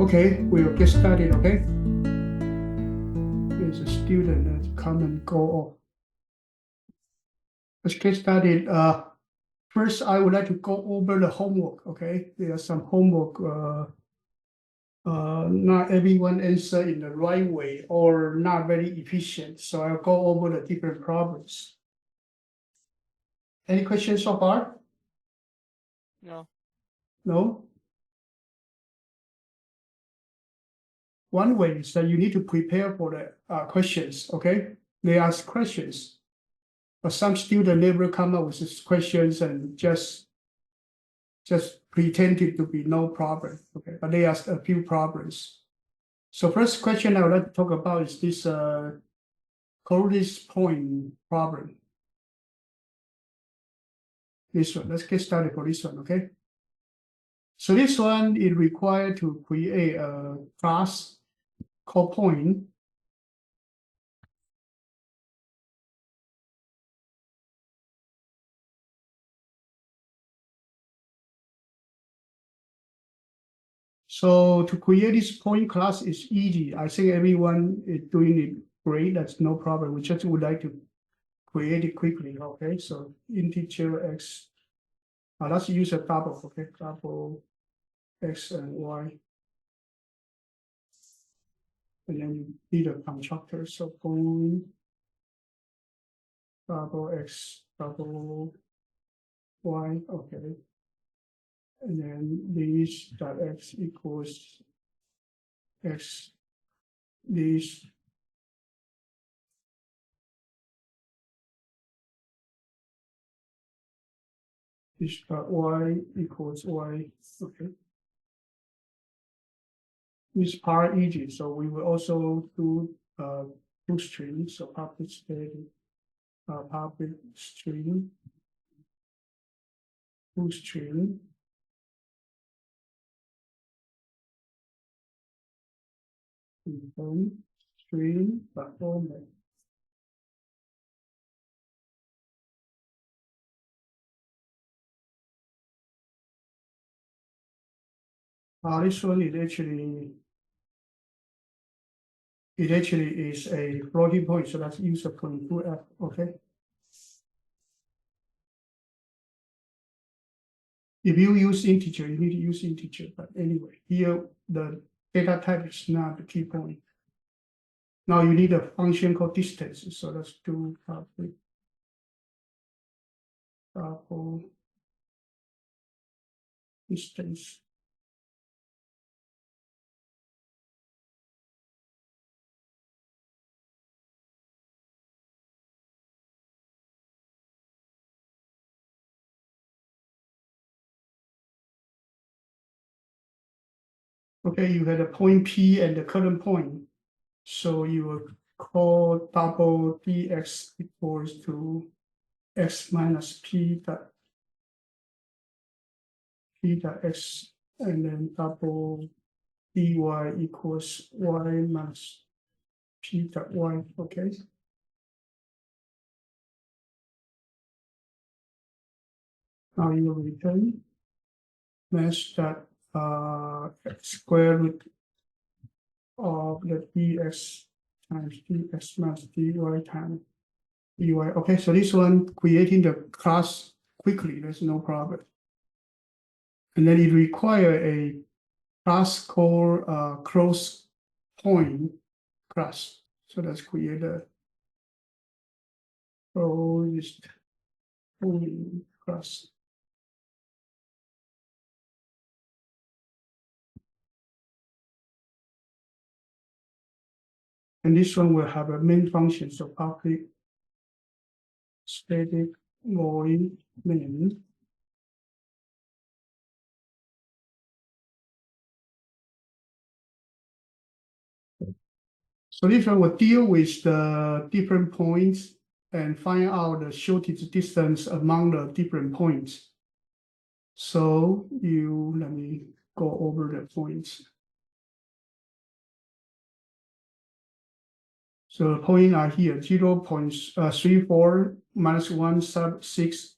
Okay, we'll get started, okay? There's a student that come and go off. Let's get started. First, I would like to go over the homework, okay? There's some homework, not everyone answer in the right way or not very efficient. So I'll go over the different problems. Any questions so far? No. No? One way is that you need to prepare for the questions, okay? They ask questions. But some students never come up with these questions and just pretended to be no problem, okay? But they asked a few problems. So first question I would like to talk about is this closest point problem. This one, let's get started for this one, okay? So this one is required to create a class called point. So to create this point class is easy. I think everyone is doing it great. That's no problem. We just would like to create it quickly. Okay, so integer x. Let's use a double. Okay, double x and y. And then you need a constructor. So point double x double y. Okay. And then this dot x equals x. This dot y equals y. Okay. This part easy, so we will also do two strings. So public string, public string, two string. String format. This one is actually is a floating point, so let's use a 22f, okay? If you use integer, you need to use integer, but anyway, here the data type is not the key point. Now you need a function called distance, so let's do public double distance. Okay, you had a point P and the current point. So you will call double dx equals to x minus p dot x, and then double dy equals y minus p dot y, okay? Now you will return mesh that square root of the dx times dx minus dy times dy. Okay, so this one creating the class quickly, there's no problem. And then it require a class called close point class. So let's create a closed point class. And this one will have a main function, so public static void main. So this one will deal with the different points and find out the shortest distance among the different points. So let me go over the points. So the points are here, 0.34 minus 1 sub 6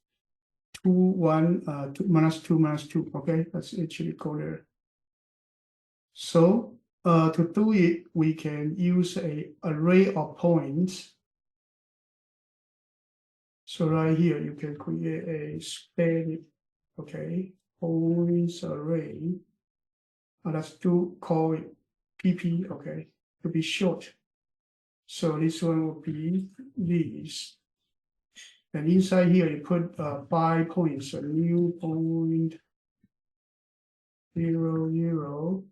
2 1 2 minus 2 minus 2. Okay, let's actually go there. So to do it, we can use a array of points. So right here, you can create a static, okay, points array. Let's call it PP, okay, to be short. So this one will be this. And inside here, you put 5 points, a new point 0, 0,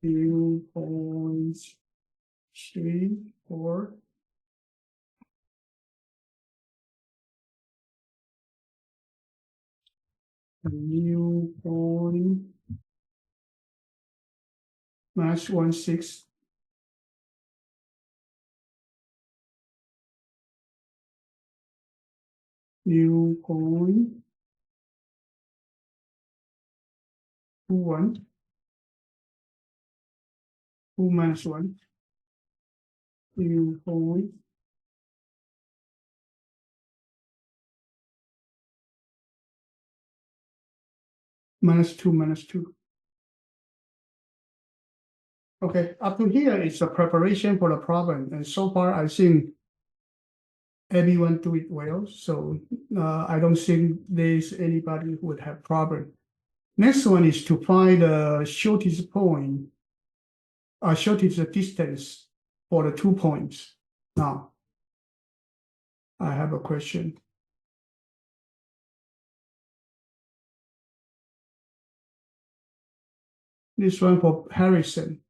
new points 3, 4. A new point minus 1, 6. New point 2, 1. 2 minus 1. New point minus 2, minus 2. Okay, up to here is a preparation for the problem. And so far, I think everyone do it well. So I don't think there's anybody who would have problem. Next one is to find the shortest point, shortest distance for the 2 points. Now, I have a question. This one for Harrison.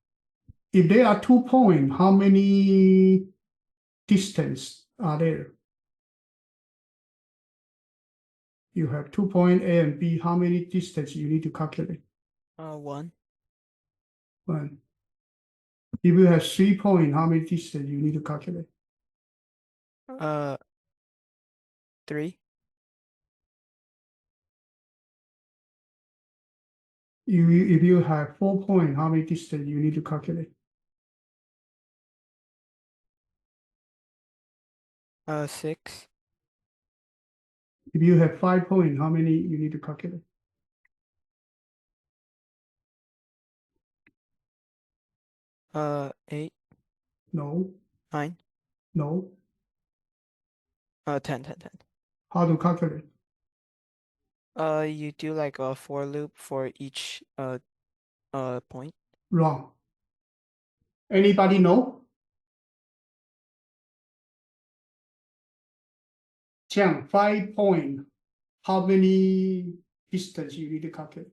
If there are 2 points, how many distance are there? You have 2 points A and B. How many distance you need to calculate? 1. 1. If you have 3 points, how many distance you need to calculate? 3. If you have 4 points, how many distance you need to calculate? 6. If you have 5 points, how many you need to calculate? 8. No, 9. no. 10. How to calculate? You do like a for loop for each point. Wrong. Anybody know? Jiang, 5 points. How many distance you need to calculate?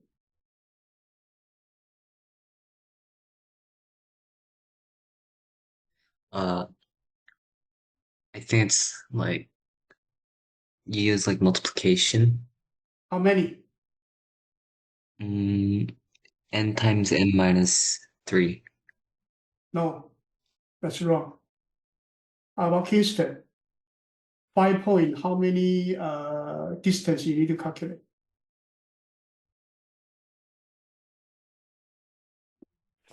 I think it's like you use like multiplication. How many? N times n minus 3. No, that's wrong. How about Kingston? 5 points. How many distance you need to calculate?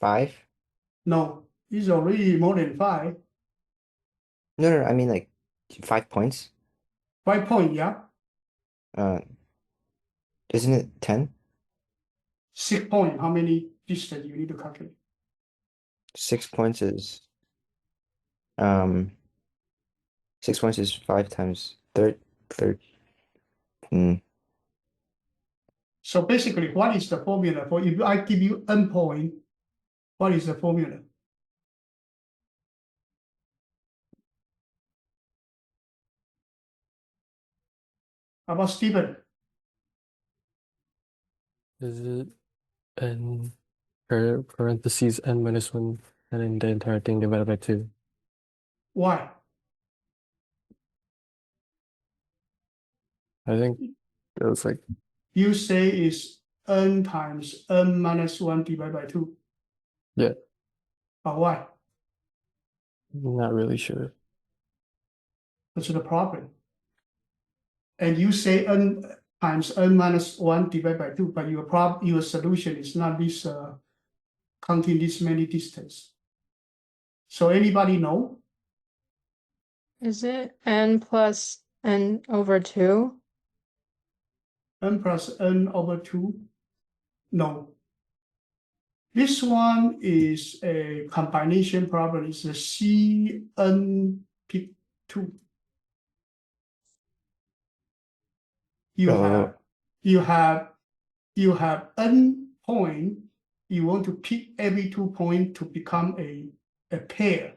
5? No, it's already more than 5. No, I mean like 5 points. 5 points, yeah. Isn't it 10? 6 points. How many distance you need to calculate? 6 points is 6 points is 5 times 30. So basically, what is the formula for if I give you n point? What is the formula? How about Stephen? Is it n parentheses n minus 1 and then the entire thing divided by 2? Why? I think it was like, You say is n times n minus 1 divided by 2. yeah, But why? not really sure. That's the problem. And you say n times n minus 1 divided by 2, but your solution is not this counting this many distance. So anybody know? Is it n plus n over 2? N plus n over 2? No. This one is a combination problem. It's a CN pick 2. You So have n point. You want to pick every 2 point to become a pair.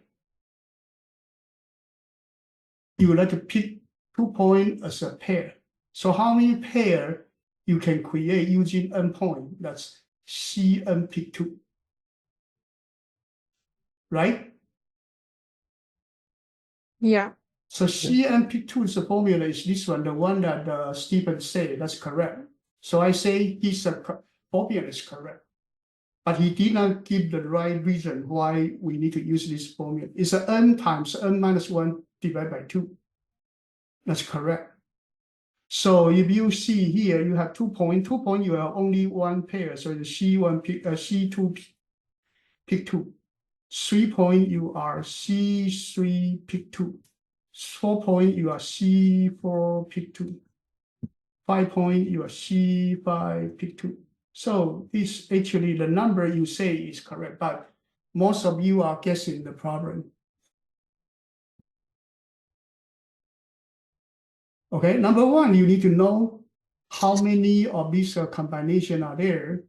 You would like to pick 2 point as a pair. So how many pair you can create using n point? That's CN pick 2. Right? Yeah. So CN pick 2 is the formula is this one, the one that Stephen said. That's correct. So I say his formula is correct. But he did not give the right reason why we need to use this formula. It's a n times n minus 1 divided by 2. That's correct. So if you see here, you have 2 point. 2 point, you have only one pair. So the C1 pick, C2 pick 2. 3 point, you are C3 pick 2. 4 point, you are C4 pick 2. 5 point, you are C5 pick 2. So this actually the number you say is correct, but most of you are guessing the problem. Okay, number one, you need to know how many of these combination are there.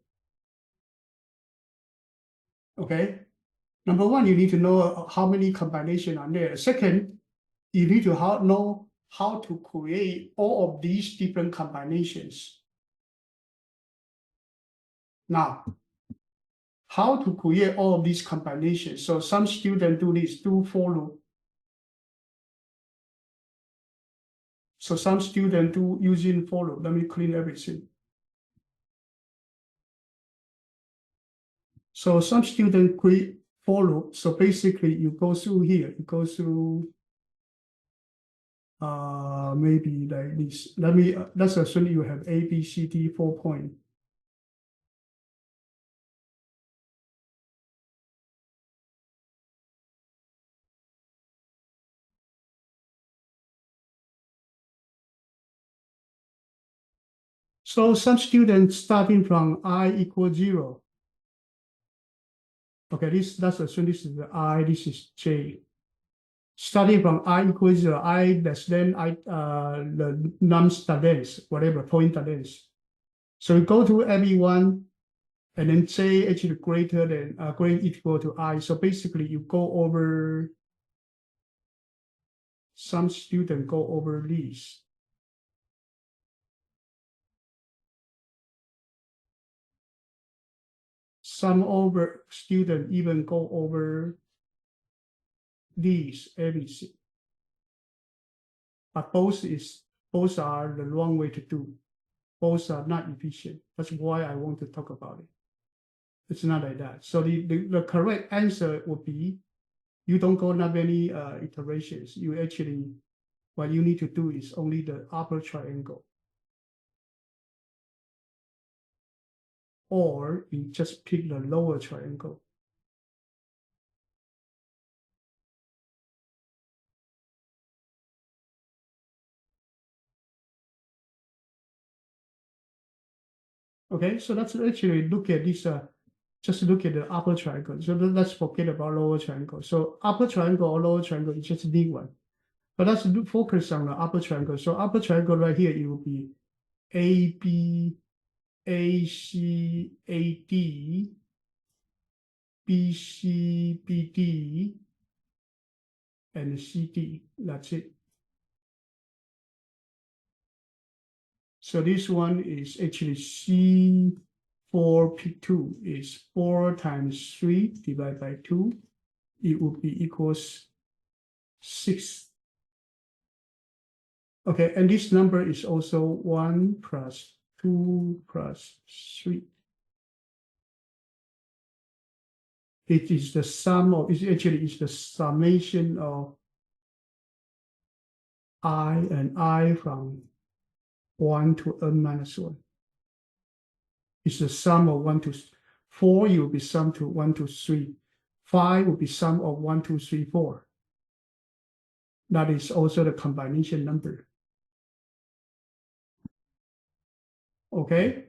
Okay, number one, you need to know how many combination are there. Second, you need to know how to create all of these different combinations. Now, how to create all of these combinations? So some students do this, do for loop. So some students do using for loop. Let me clean everything. So some students create for loop. So basically, you go through here. You go through maybe like this. Let's assume you have A, B, C, D 4 point. So some students starting from I equals 0. Okay, let's assume this is the I, this is J. Starting from I equals 0, I less than I the nums length, whatever point length. So you go to everyone, and then J actually greater than greater equal to I. So basically, you go over. Some student go over these. Some over student even go over these everything. But both are the wrong way to do. Both are not efficient. That's why I want to talk about it. It's not like that. So the correct answer would be you don't go that many iterations. You actually, what you need to do is only the upper triangle. Or you just pick the lower triangle. Okay, so let's actually look at this, just look at the upper triangle. So let's forget about lower triangle. So upper triangle or lower triangle is just big one. But let's focus on the upper triangle. So upper triangle right here, it will be AB, AC, AD, BC, BD, and CD. That's it. So this one is actually C4 P2 is 4 times 3 divided by 2. It would be equals 6. Okay, and this number is also 1 plus 2 plus 3. It is the sum of, it actually is the summation of I and I from 1 to n minus 1. It's the sum of 1 to 4, it will be sum to 1 to 3. 5 will be sum of 1, 2, 3, 4. That is also the combination number. Okay.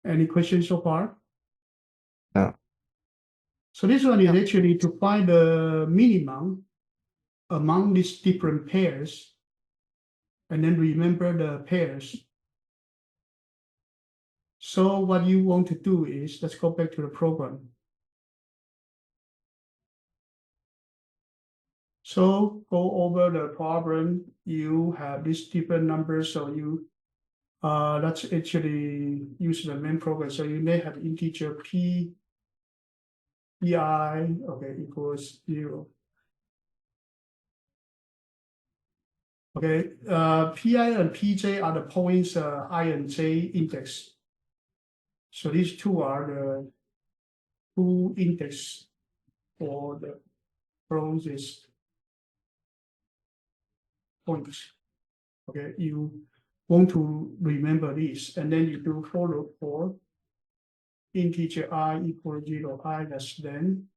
Any questions so far? No. So this one is No. actually to find the minimum among these different pairs, and then remember the pairs. So what you want to do is, let's go back to the program. So go over the problem. You have these different numbers, so you let's actually use the main program. So you may have integer p pi equals 0. Okay, pi and pj are the points I and j index. So these two are the two index for the closest points. Okay, you want to remember this, and then you do for loop for integer I equal 0, I less than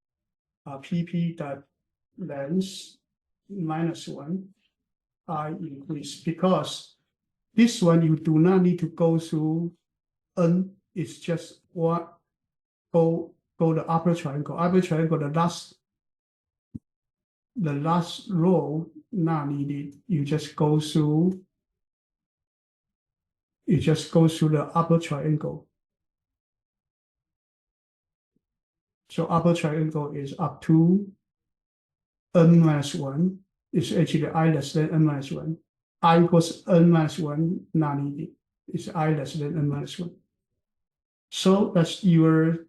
pp dot length -1, I increase, because this one you do not need to go through n, it's just what go the upper triangle. Upper triangle, the last row not needed. You just go through the upper triangle. So upper triangle is up to n-1. It's actually I less than n-1. I equals n-1 not needed. It's I less than n-1. So that's your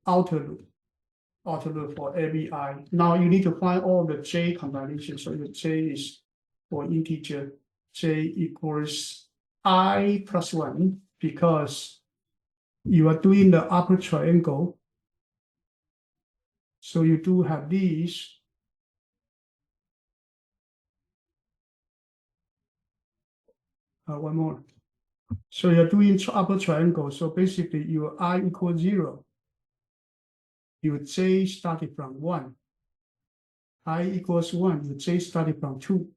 outer loop for every I. Now you need to find all the j combinations. So the j is for integer, j equals I plus 1, because you are doing the upper triangle. So you do have these. One more. So you're doing upper triangle. So basically your I equals 0. Your j started from 1. I equals 1. Your j started from 2.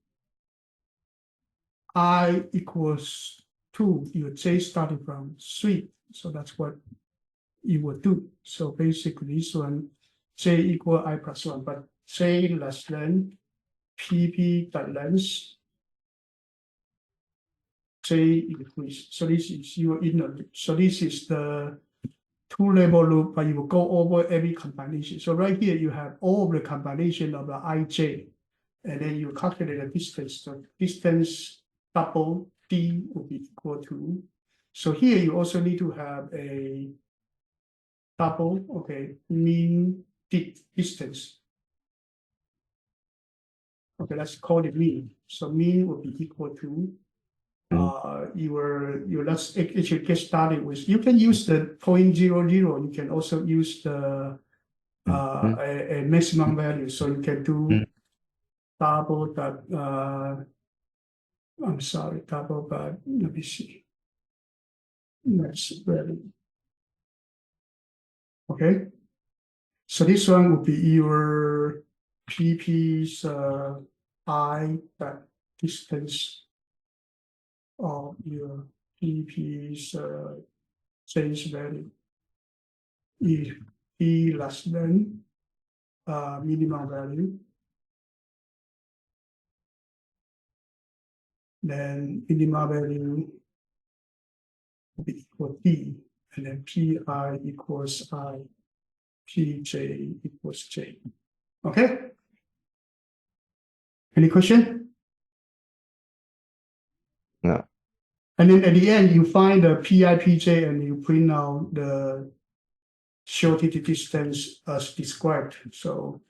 I equals 2. Your j started from 3. So that's what you would do. So basically this one, j equal I plus 1, but j less than pp dot length j increase. So this is your inner loop. So this is the two-level loop, but you will go over every combination. So right here you have all of the combination of the ij, and then you calculate the distance. So distance double d will be equal to. So here you also need to have a double, mean distance. Okay, let's call it mean. So mean will be equal to let's actually get started with. You can use the 0.00. You can also use the a maximum value. So you can do double that. I'm sorry, double, but let me see. Max value. Okay. So this one would be your pp's I that distance of your pp's change value. If p less than minimum value, then minimum value will be equal to d, and then pi equals I, pj equals j. Okay. Any question? No. And then at the end, you find the pi, pj, and you print out the shortest distance as described. So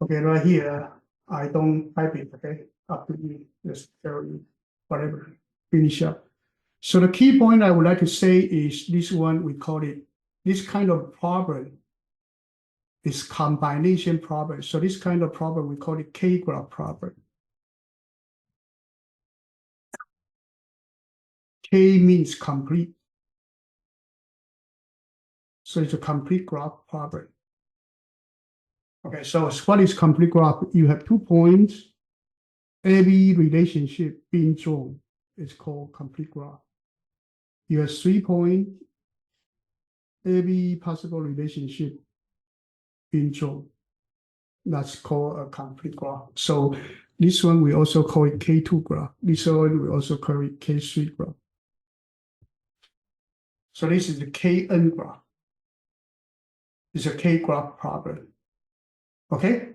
okay, right here, I don't type it, okay? Up to you, just tell you whatever, finish up. So the key point I would like to say is this one, we call it, this kind of problem is combination problem. So this kind of problem, we call it K-graph problem. K means complete. So it's a complete graph problem. Okay, so what is complete graph? You have 2 points, every relationship being drawn is called complete graph. You have 3 points, every possible relationship being drawn. That's called a complete graph. So this one we also call it K2 graph. This one we also call it K3 graph. So this is the Kn graph. It's a K graph problem. Okay?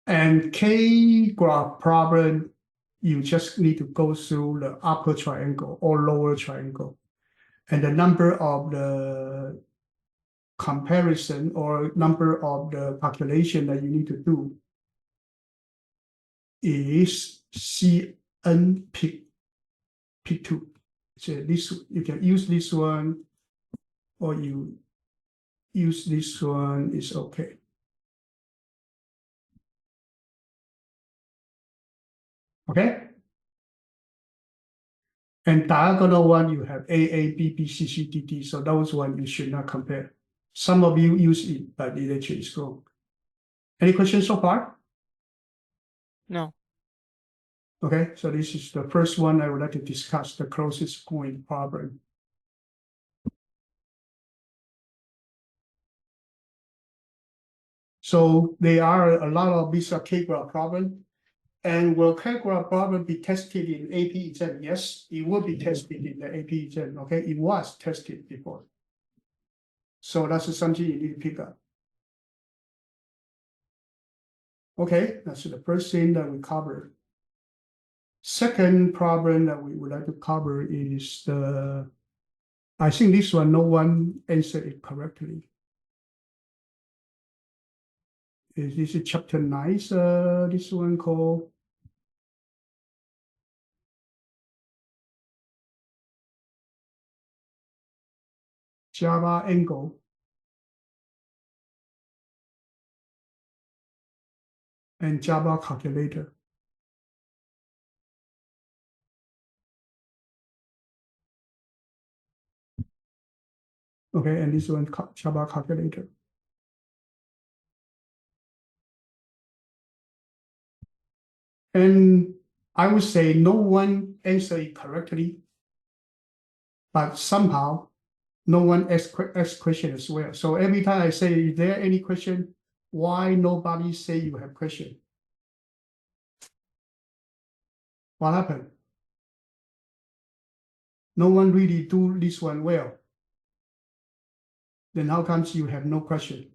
And K graph problem, you just need to go through the upper triangle or lower triangle. And the number of the comparison or number of the calculation that you need to do is Cn P2. So this, you can use this one or you use this one, is okay. Okay? And diagonal one, you have AA, BB, CC, DD. So those one you should not compare. Some of you use it, but it actually is wrong. Any questions so far? No. Okay, so this is the first one I would like to discuss, the closest point problem. So there are a lot of these K-graph problems. And will K-graph problem be tested in AP exam? Yes, it will be tested in the AP exam. Okay, it was tested before. So that's something you need to pick up. Okay, that's the first thing that we covered. Second problem that we would like to cover is the, I think this one, no one answered it correctly. This is chapter 9, this one called Java angle. And Java calculator. Okay, and this one Java calculator. And I would say no one answered it correctly, but somehow no one asked question as well. So every time I say, is there any question? Why nobody say you have question? What happened? No one really do this one well. Then how comes you have no question?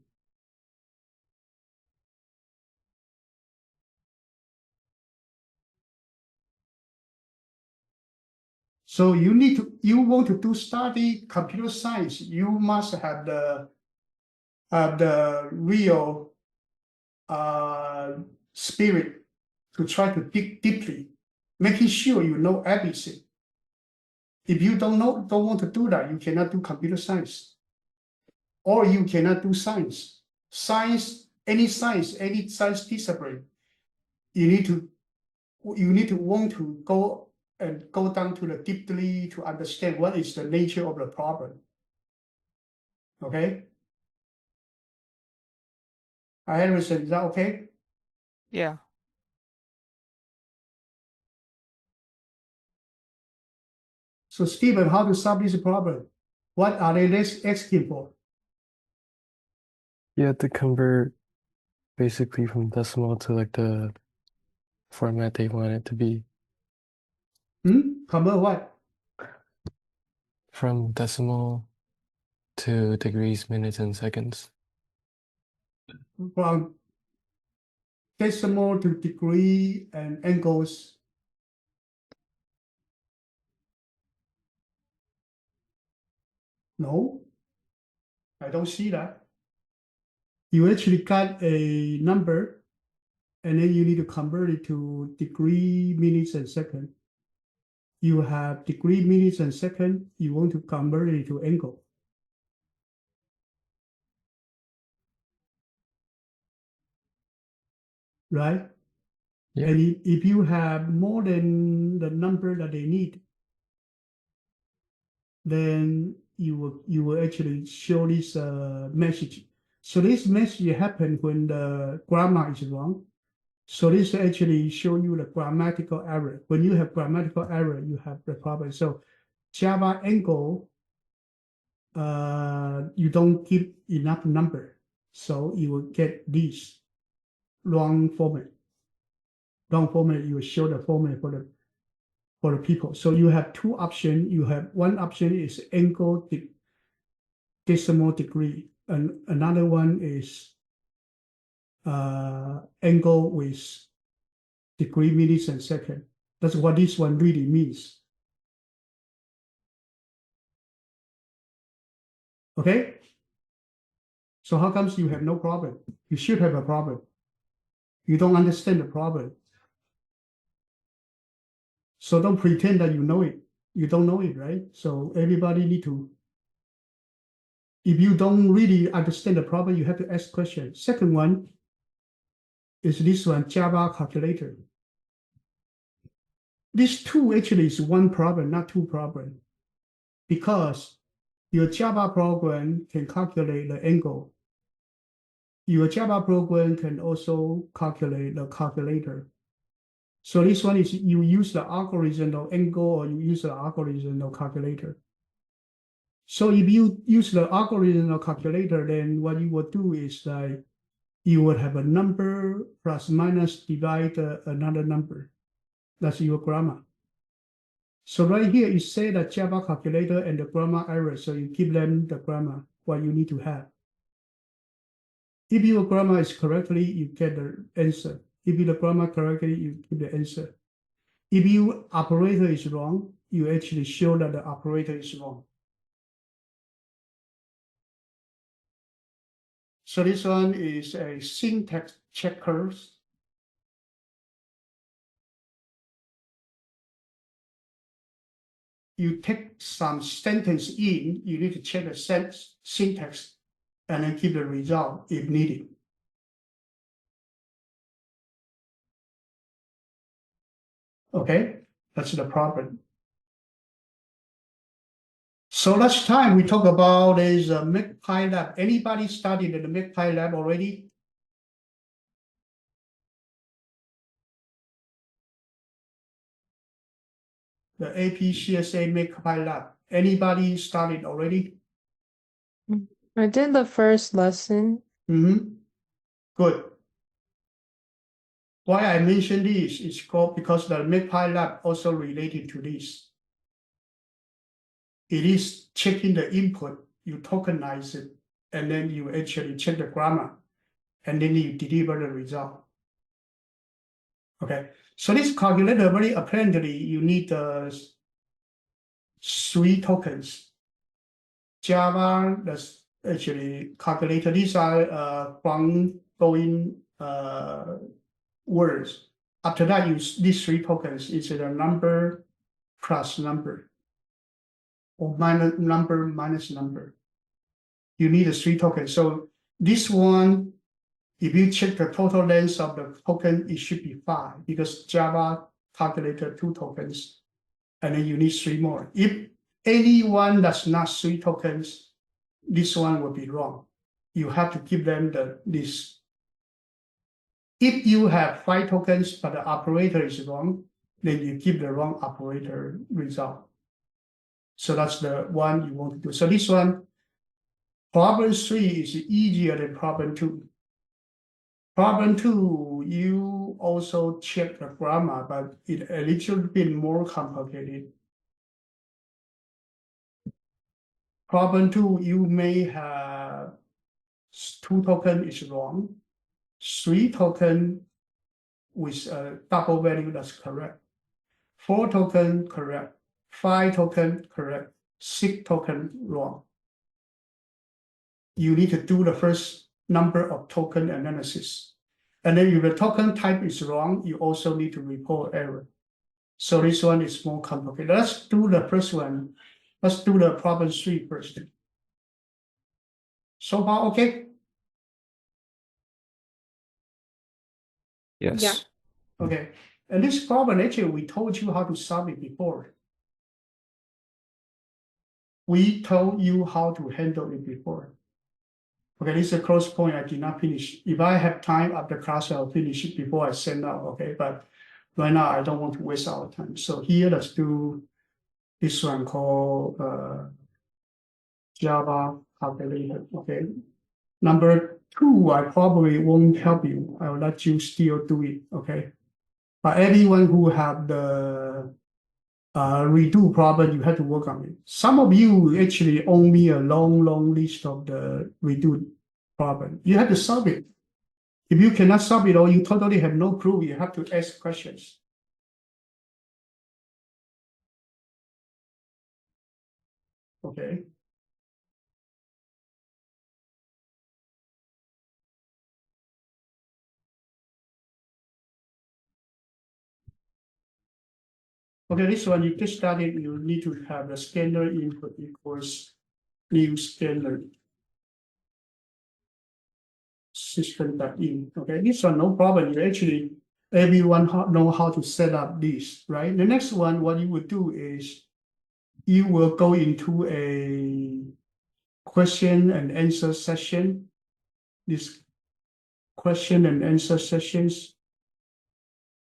So you want to do study computer science, you must have the real spirit to try to dig deeply, making sure you know everything. If you don't want to do that, you cannot do computer science, or you cannot do science. Any science discipline, you need to want to go down to the deeply to understand what is the nature of the problem. Okay? Harrison, is that okay? Yeah. So Stephen, how to solve this problem? What are they asking for? You have to convert basically from decimal to like the format they want it to be. Convert what? From decimal to degrees, minutes, and seconds. From decimal to degree and angles. No, I don't see that. You actually got a number, and then you need to convert it to degree, minutes, and second. You have degree, minutes, and second. You want to convert it to angle. Right? Yeah. And if you have more than the number that they need, then you will actually show this message. So this message happens when the grammar is wrong. So this actually show you the grammatical error. When you have grammatical error, you have the problem. So Java angle, you don't give enough number. So you will get this wrong format. Wrong format, you will show the format for the people. So you have two options. You have one option is angle decimal degree, and another one is angle with degree, minutes, and second. That's what this one really means. Okay? So how comes you have no problem? You should have a problem. You don't understand the problem. So don't pretend that you know it. You don't know it, right? So everybody need to, if you don't really understand the problem, you have to ask questions. Second one is this one, Java calculator. This two actually is one problem, not two problems. Because your Java program can calculate the angle. Your Java program can also calculate the calculator. So this one is you use the algorithm of angle or you use the algorithm of calculator. So if you use the algorithm of calculator, then what you would do is like you would have a number plus minus divide another number. That's your grammar. So right here, you say the Java calculator and the grammar error. So you give them the grammar, what you need to have. If your grammar is correctly, you get the answer. If the grammar correctly, you give the answer. If your operator is wrong, you actually show that the operator is wrong. So this one is a syntax checkers. You take some sentence in, you need to check the syntax and then give the result if needed. Okay, that's the problem. So last time we talked about is a MOOC lab. Anybody studied in the MOOC lab already? The AP CSA MOOC lab. Anybody studied already? I did the first lesson. Good. Why I mention this is called because the MOOC lab also related to this. It is checking the input, you tokenize it, and then you actually check the grammar, and then you deliver the result. Okay, so this calculator, very apparently, you need 3 tokens. Java, that's actually calculator. These are from going words. After that, use these 3 tokens. It's a number plus number, or minus number minus number. You need 3 tokens. So this one, if you check the total length of the token, it should be 5 because Java calculated 2 tokens, and then you need 3 more. If any one that's not 3 tokens, this one will be wrong. You have to give them this. If you have 5 tokens, but the operator is wrong, then you give the wrong operator result. So that's the one you want to do. So this one, problem 3 is easier than problem 2. Problem 2, you also check the grammar, but it's a little bit more complicated. Problem 2, you may have 2 token is wrong, 3 token with a double value that's correct, 4 token correct, 5 token correct, 6 token wrong. You need to do the first number of token analysis. And then if the token type is wrong, you also need to report error. So this one is more complicated. Let's do the first one. Let's do the problem 3 first. So far, okay? Yes. Yeah. Okay. And this problem, actually, we told you how to solve it before. We told you how to handle it before. Okay, this is a close point. I did not finish. If I have time after class, I'll finish it before I send out. Okay, but right now I don't want to waste our time. So here, let's do this one called Java calculator. Okay, number 2, I probably won't help you. I will let you still do it. Okay, but everyone who have the redo problem, you have to work on it. Some of you actually owe me a long list of the redo problem. You have to solve it. If you cannot solve it or you totally have no clue, you have to ask questions. Okay. Okay, this one you get started, you need to have the scanner input equals new scanner system.in. Okay, this one no problem. You actually everyone know how to set up this, right? The next one, what you would do is you will go into a question and answer session. This question and answer sessions.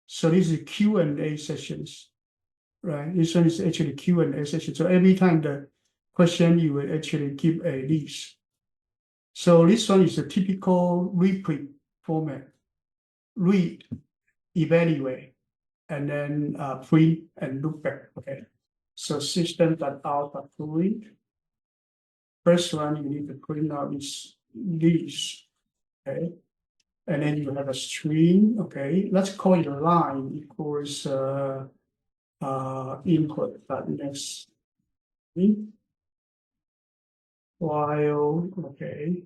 So this is Q&A sessions, right? This one is actually Q&A session. So every time the question, you will actually give a list. So this one is a typical reprint format. Read, evaluate, and then print and look back. Okay. So system.out.print. First one you need to print out is this. Okay. And then you have a string. Okay. Let's call it a line equals input next while okay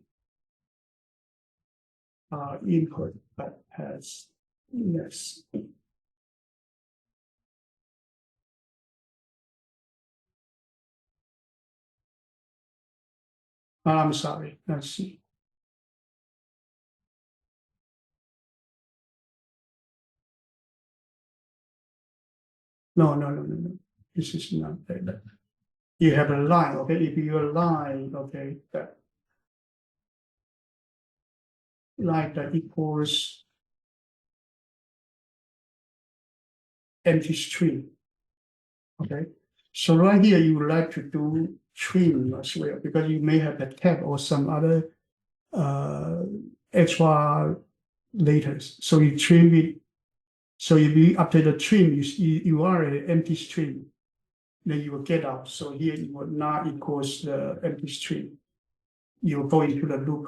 input that has next. I'm sorry, let's see. No. This is not that. You have a line, okay? If you align, okay, that line that equals empty string. Okay. So right here you would like to do trim as well because you may have a tab or some other extra letters. So you trim it. So if you after the trim, you are an empty string, then you will get out. So here you will not equals the empty string. You will go into the loop.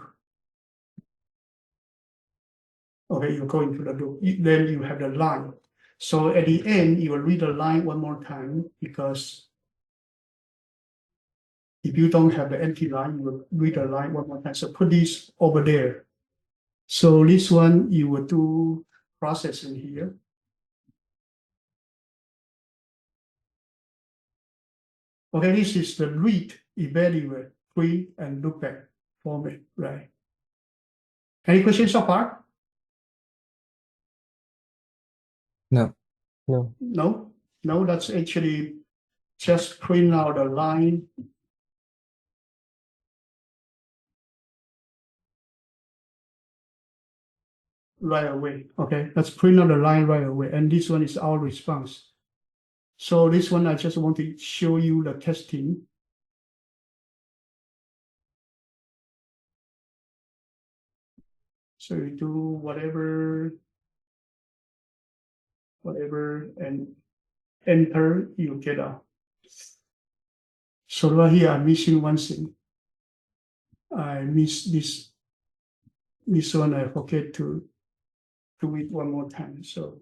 Okay, you go into the loop. Then you have the line. So at the end, you will read the line one more time because if you don't have the empty line, you will read the line one more time. So put this over there. So this one you will do processing here. Okay, this is the read, evaluate, print, and look back format, right? Any questions so far? No. No. No, that's actually just print out a line. Right away. Okay, let's print out the line right away. And this one is our response. So this one, I just want to show you the testing. So you do whatever, and enter, you get out. So right here, I'm missing one thing. I miss this one, I forget to do it one more time. So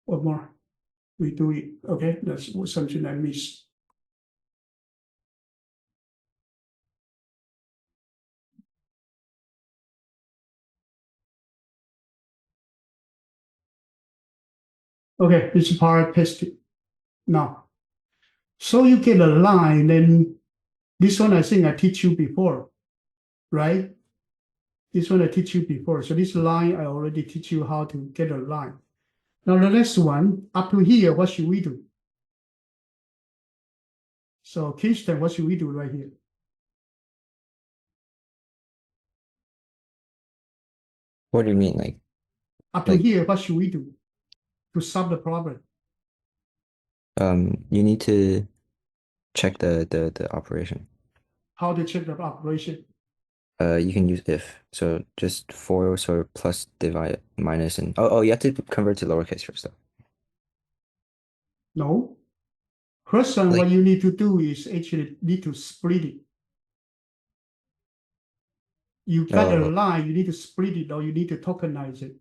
one more, we do it. Okay, that's something I missed. Okay, this part tested. Now, so you get a line, then this one I think I teach you before, right? This one I teach you before. So this line I already teach you how to get a line. Now the next one, up to here, what should we do? So Kirsten, what should we do right here? What do you mean? Like, Up to Like- here, what should we do to solve the problem? you need to check the operation. How to check the operation? You can use if. So just for sort of plus divide minus and you have to convert to lowercase first though. No. First one, what Like- you need to do is actually need to split it. You got a Oh. line, you need to split it or you need to tokenize it.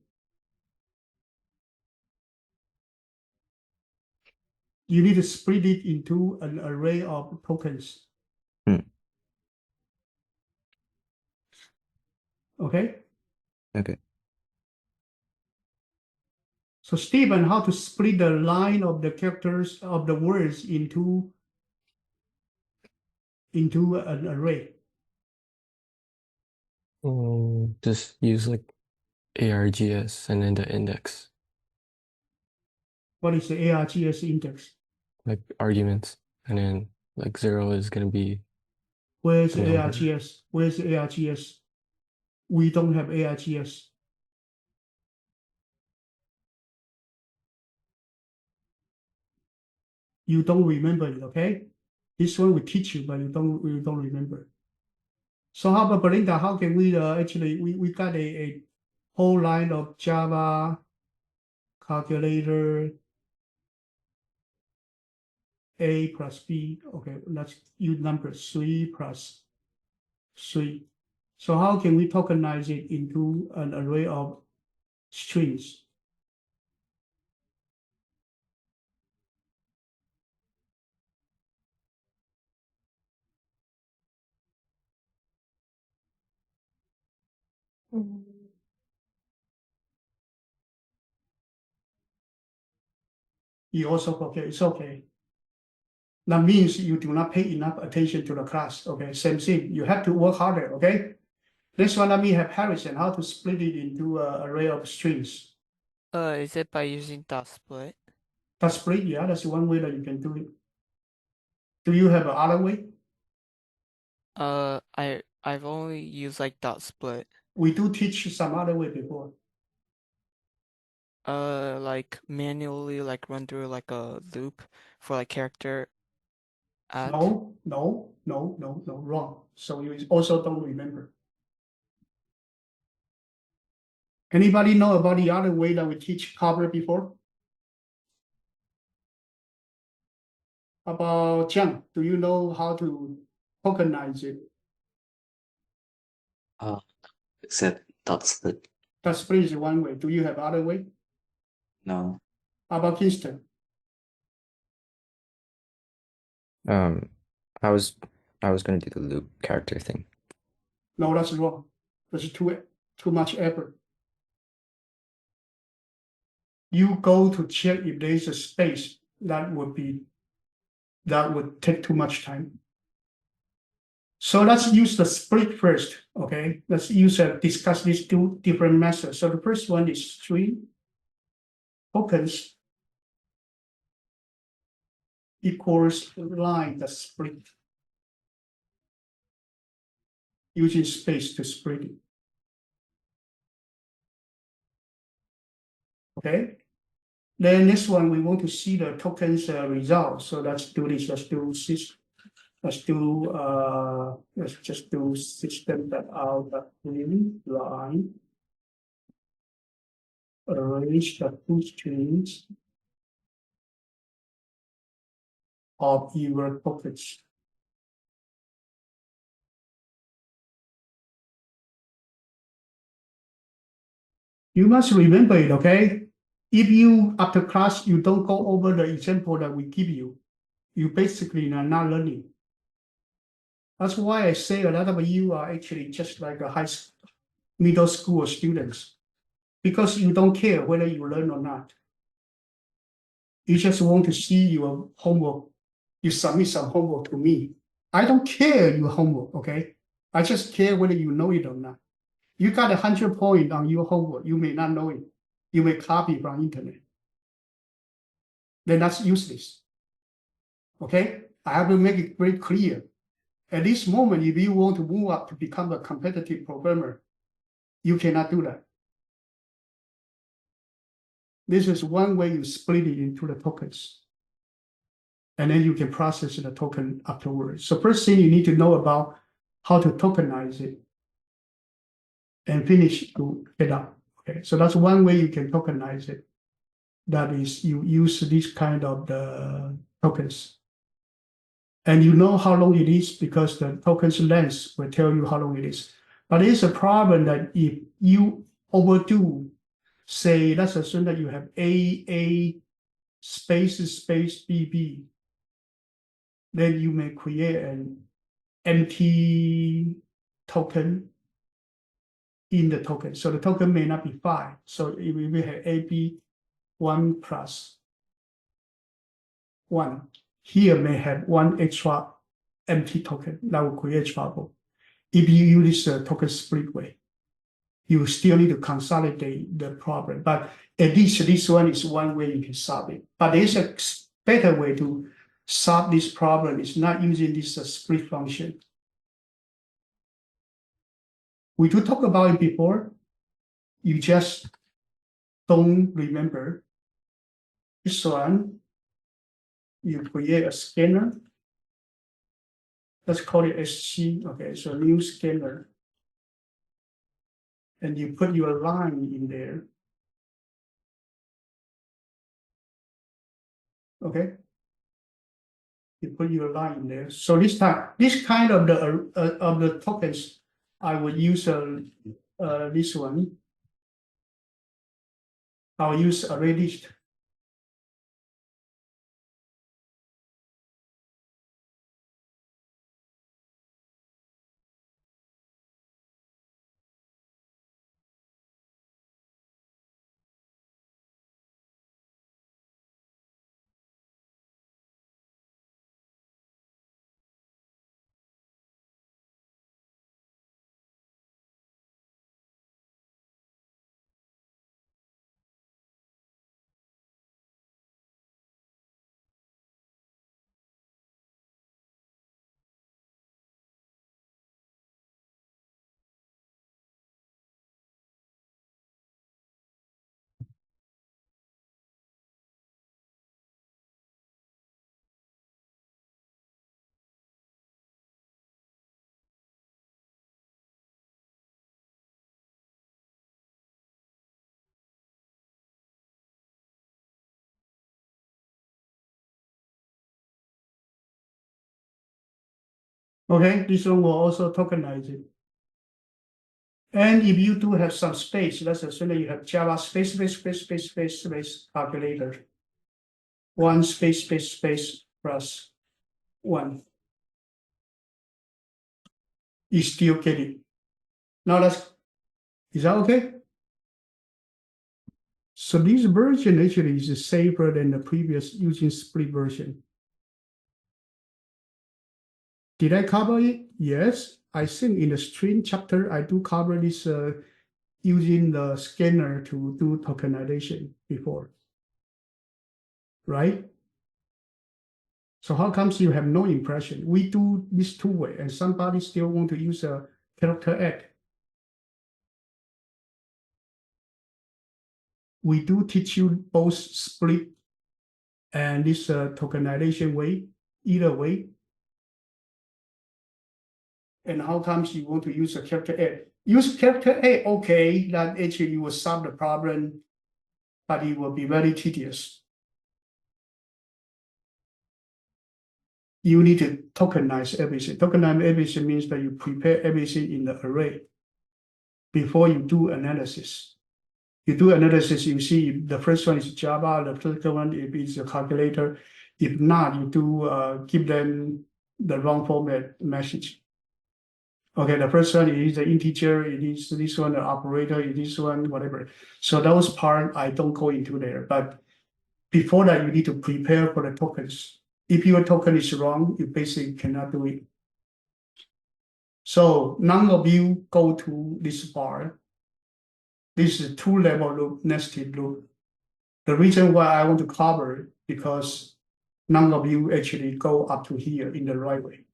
You need to split it into an array of tokens. Hmm. Okay? Okay. So Stephen, how to split the line of the characters of the words into an array? Just use like ARGS and then the index, What is the ARGS index? like arguments, and then like 0 is gonna be Where's the Number. ARGS? Where's the ARGS? We don't have ARGS. You don't remember it, okay? This one we teach you, but you don't remember. So how about Belinda? How can we actually we got a whole line of Java calculator A plus B. Okay, let's use number 3 plus 3. So how can we tokenize it into an array of strings? You also okay, it's okay. That means you do not pay enough attention to the class. Okay, same thing. You have to work harder. Okay. Next one, let me have Harrison. How to split it into an array of strings? Is it by using dot split? That split, yeah, that's one way that you can do it. Do you have another way? I've only used like dot split. We do teach some other way before. Like manually like run through like a loop for like character at. No, wrong. So you also don't remember. Anybody know about the other way that we teach cover before? About Jiang, do you know how to tokenize it? Except dot split. That split is one way. Do you have other way? No. How about Kingston? I was gonna do the loop character thing. No, that's wrong. That's too much effort. You go to check if there's a space that would take too much time. So let's use the split first. Okay, let's discuss these two different methods. So the first one is 3 tokens equals line that split, using space to split it. Okay. Then next one, we want to see the tokens result. So let's do this. Let's just do system that out of line arrange the two strings of your tokens. You must remember it, okay? If you after class you don't go over the example that we give you, you basically are not learning. That's why I say a lot of you are actually just like a middle school students, because you don't care whether you learn or not. You just want to see your homework. You submit some homework to me. I don't care your homework, okay? I just care whether you know it or not. You got 100 points on your homework. You may not know it. You may copy from internet. Then that's useless. Okay? I have to make it very clear. At this moment, if you want to move up to become a competitive programmer, you cannot do that. This is one way you split it into the tokens. And then you can process the token afterwards. So first thing you need to know about how to tokenize it and finish to it up. Okay, so that's one way you can tokenize it. That is, you use this kind of the tokens. And you know how long it is because the token's length will tell you how long it is. But it's a problem that if you overdo, say, let's assume that you have A space BB, then you may create an empty token in the token. So the token may not be 5. So if we have AB 1 plus 1, here may have 1 extra empty token that will create trouble. If you use this token split way, you still need to consolidate the problem. But at least this one is one way you can solve it. But there's a better way to solve this problem. Is not using this split function. We do talk about it before. You just don't remember. This one, you create a scanner. Let's call it SC. Okay, so new scanner. And you put your line in there. Okay. You put your line in there. So this time, this kind of the tokens, I would use this one. I'll use array list. Okay, this one will also tokenize it. And if you do have some space, let's assume that you have Java space calculator. 1 space plus 1. You still get it. Now is that okay? So this version actually is safer than the previous using split version. Did I cover it? Yes. I think in the stream chapter, I do cover this using the scanner to do tokenization before. Right? So how comes you have no impression? We do this two-way and somebody still want to use a character egg. We do teach you both split and this tokenization way, either way. And how comes you want to use a character A? Use character A, okay, that actually you will solve the problem, but it will be very tedious. You need to tokenize everything. Tokenize everything means that you prepare everything in the array before you do analysis. You do analysis, you see if the first one is Java, the second one if it's a calculator. If not, you do give them the wrong format message. Okay, the first one is the integer, it is this one, the operator, it is one, whatever. So those part I don't go into there, but before that, you need to prepare for the tokens. If your token is wrong, you basically cannot do it. So none of you go to this bar. This is a 2-level loop, nested loop. The reason why I want to cover it, because none of you actually go up to here in the right way,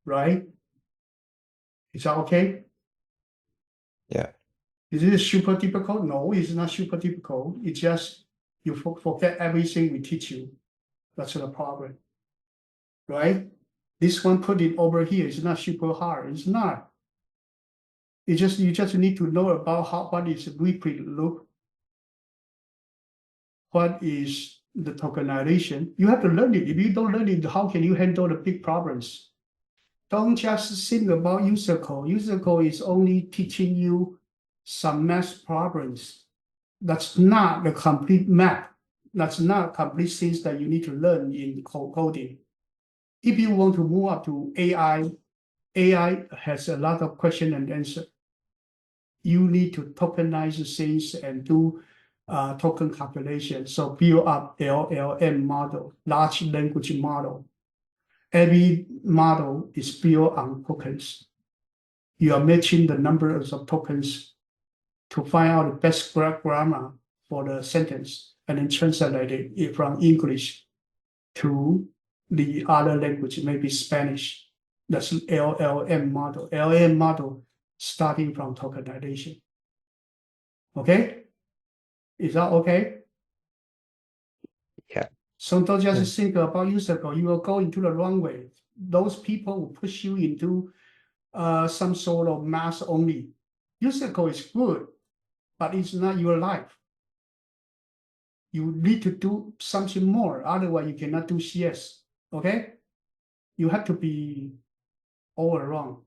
right? Is that okay? Yeah. Is it super difficult? No, it's not super difficult. It's just you forget everything we teach you. That's the problem, right? This one put it over here. It's not super hard. It's not. It's just you just need to know about what is repeat loop, what is the tokenization. You have to learn it. If you don't learn it, how can you handle the big problems? Don't just think about user code. User code is only teaching you some math problems. That's not the complete map. That's not complete things that you need to learn in coding. If you want to move up to AI, AI has a lot of question and answer. You need to tokenize things and do token calculation. So build up LLM model, large language model. Every model is built on tokens. You are matching the numbers of tokens to find out the best grammar for the sentence and then translate it from English to the other language, maybe Spanish. That's LLM model. LLM model starting from tokenization. Okay? Is that okay? Yeah. So don't just think about user code. You will go into the wrong way. Those people will push you into some sort of math only. User code is good, but it's not your life. You need to do something more. Otherwise, you cannot do CS. Okay? You have to be all around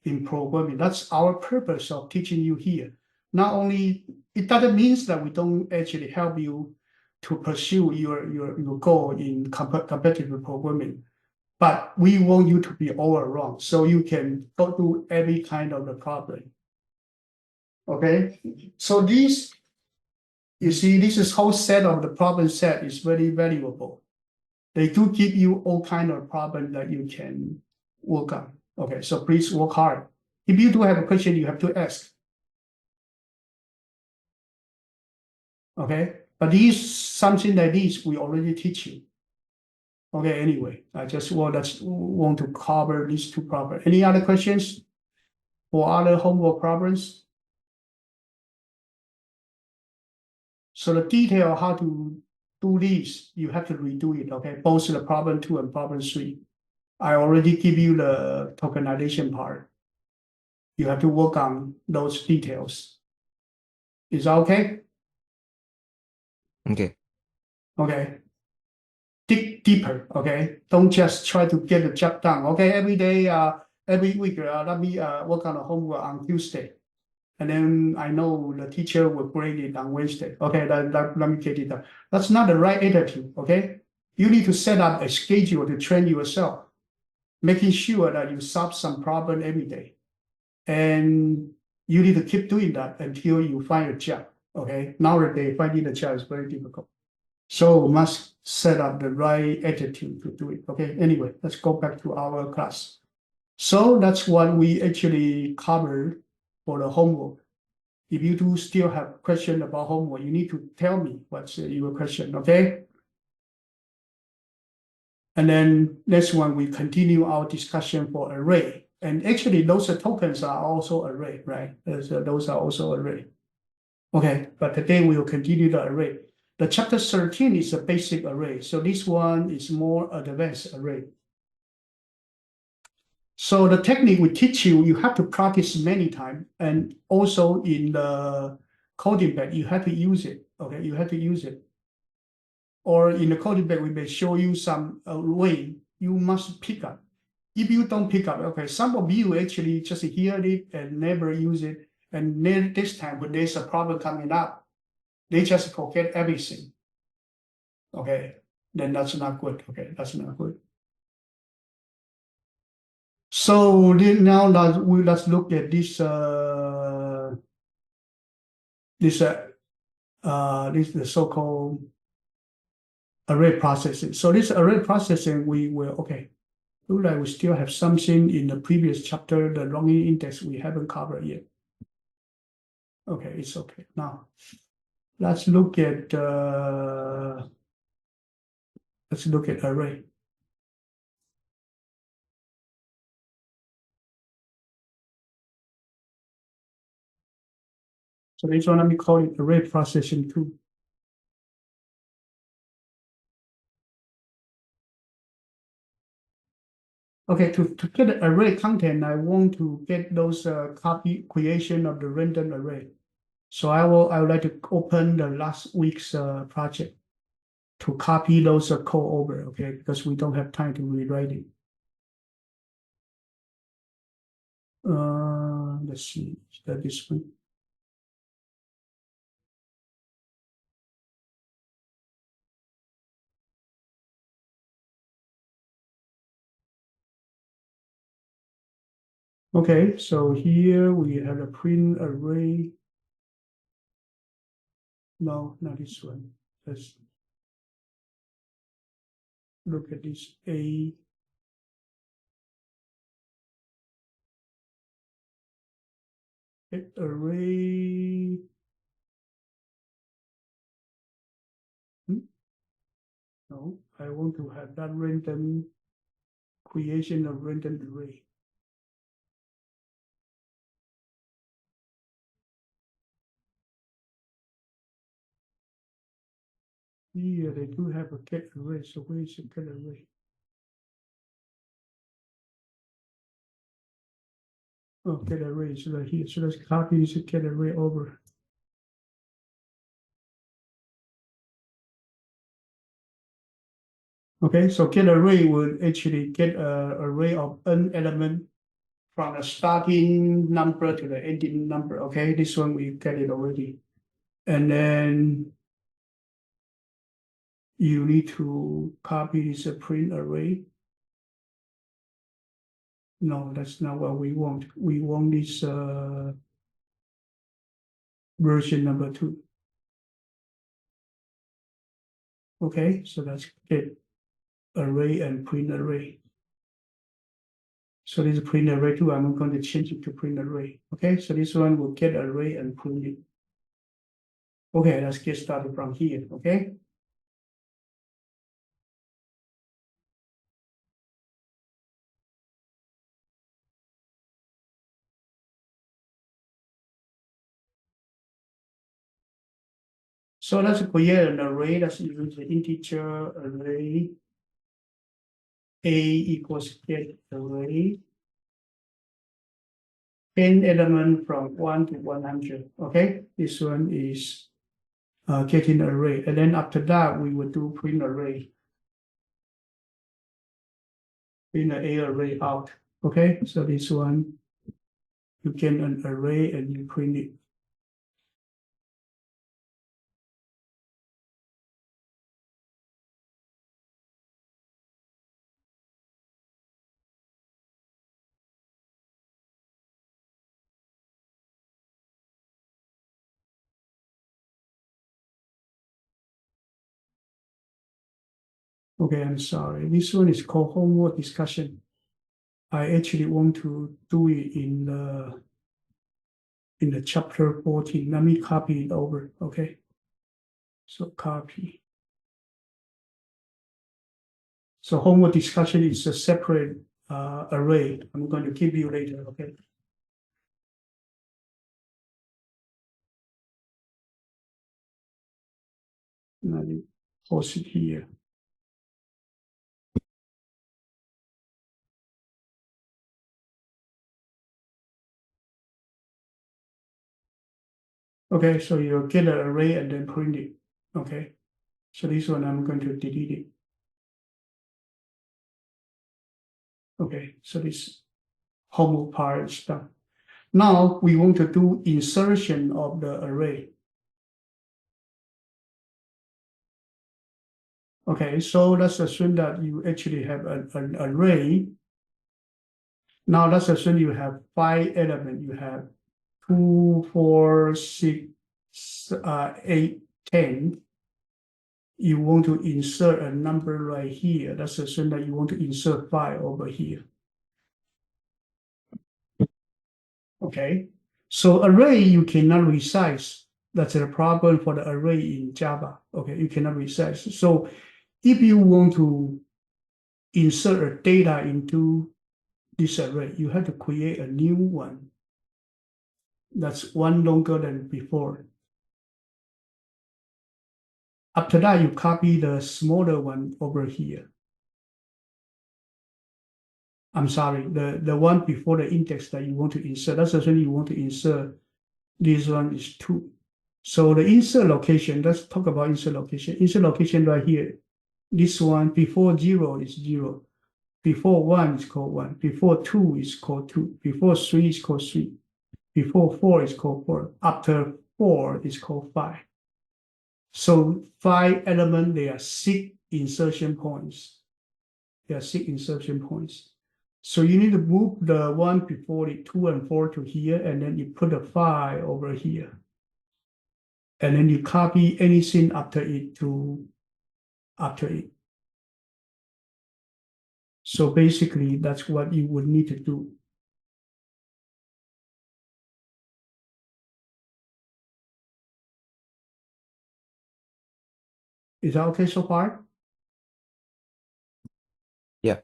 in programming. That's our purpose of teaching you here. Not only, it doesn't mean that we don't actually help you to pursue your goal in competitive programming, but we want you to be all around so you can go through every kind of the problem. Okay, so this, you see, this is whole set of the problem set is very valuable. They do give you all kind of problem that you can work on. Okay, so please work hard. If you do have a question, you have to ask. Okay, but these something like this we already teach you. Okay, anyway, I just want to cover these two problems. Any other questions or other homework problems? So the detail how to do this, you have to redo it. Okay, both the problem 2 and problem 3. I already give you the tokenization part. You have to work on those details. Is that okay? Okay. Okay. Dig deeper, okay? Don't just try to get the job done. Okay, every day, every week, let me work on the homework on Tuesday. And then I know the teacher will grade it on Wednesday. Okay, let me get it done. That's not the right attitude, okay? You need to set up a schedule to train yourself, making sure that you solve some problem every day. And you need to keep doing that until you find a job, okay? Nowadays, finding a job is very difficult. So must set up the right attitude to do it. Okay, anyway, let's go back to our class. So that's what we actually covered for the homework. If you do still have question about homework, you need to tell me what's your question, okay? And then next one, we continue our discussion for array. And actually those tokens are also array, right? Those are also array. Okay, but today we will continue the array. The chapter 13 is a basic array. So this one is more advanced array. So the technique we teach you, you have to practice many times. And also in the coding bag, you have to use it. Okay, you have to use it. Or in the coding bag, we may show you some way you must pick up. If you don't pick up, okay, some of you actually just hear it and never use it. And then this time when there's a problem coming up, they just forget everything. Okay, then that's not good. Okay, that's not good. So now let's look at this this is the so-called array processing. So this array processing, we will look like we still have something in the previous chapter, the longing index we haven't covered yet. Okay, it's okay. Now let's look at array. So this one, let me call it array processing 2. Okay, to get the array content, I want to get those copy creation of the random array. So I would like to open the last week's project to copy those code over, okay, because we don't have time to rewrite it. Let's see, is that this one? Okay, so here we have a print array. No, not this one. Let's look at this A. Array. No, I want to have that random creation of random array. Here they do have a get array, so where is the get array? Oh, get array, so that here, so let's copy this get array over. Okay, so get array will actually get an array of n element from the starting number to the ending number. Okay, this one we get it already. And then you need to copy this print array. No, that's not what we want. We want this version number 2. Okay, so let's get array and print array. So this is print array 2. I'm going to change it to print array. Okay, so this one will get array and print it. Okay, let's get started from here. Okay. So let's create an array that's use the integer array. A equals get array. 10 element from 1 to 100. Okay, this one is getting array, and then after that we will do print array. Print the A array out. Okay, so this one you get an array and you print it. Okay, I'm sorry. This one is called homework discussion. I actually want to do it in the chapter 14. Let me copy it over. Okay. So copy. So homework discussion is a separate array. I'm going to give you later. Okay. Let me post it here. Okay, so you get an array and then print it. Okay, so this one I'm going to delete it. Okay, so this homework part is done. Now we want to do insertion of the array. Okay, so let's assume that you actually have an array. Now let's assume you have 5 elements. You have 2, 4, 6, 8, 10. You want to insert a number right here. Let's assume that you want to insert 5 over here. Okay, so array you cannot resize. That's a problem for the array in Java. Okay, you cannot resize. So if you want to insert a data into this array, you have to create a new one. That's one longer than before. After that, you copy the smaller one over here. I'm sorry, the one before the index that you want to insert. That's actually you want to insert. This one is 2. So the insert location, let's talk about insert location. Insert location right here. This one before 0 is 0. Before 1 is called 1. Before 2 is called 2. Before 3 is called 3. Before 4 is called 4. After 4 is called 5. So 5 elements, they are 6 insertion points. They are 6 insertion points. So you need to move the one before it, 2 and 4 to here, and then you put the 5 over here. And then you copy anything after it to after it. So basically, that's what you would need to do. Is that okay so far? Yeah.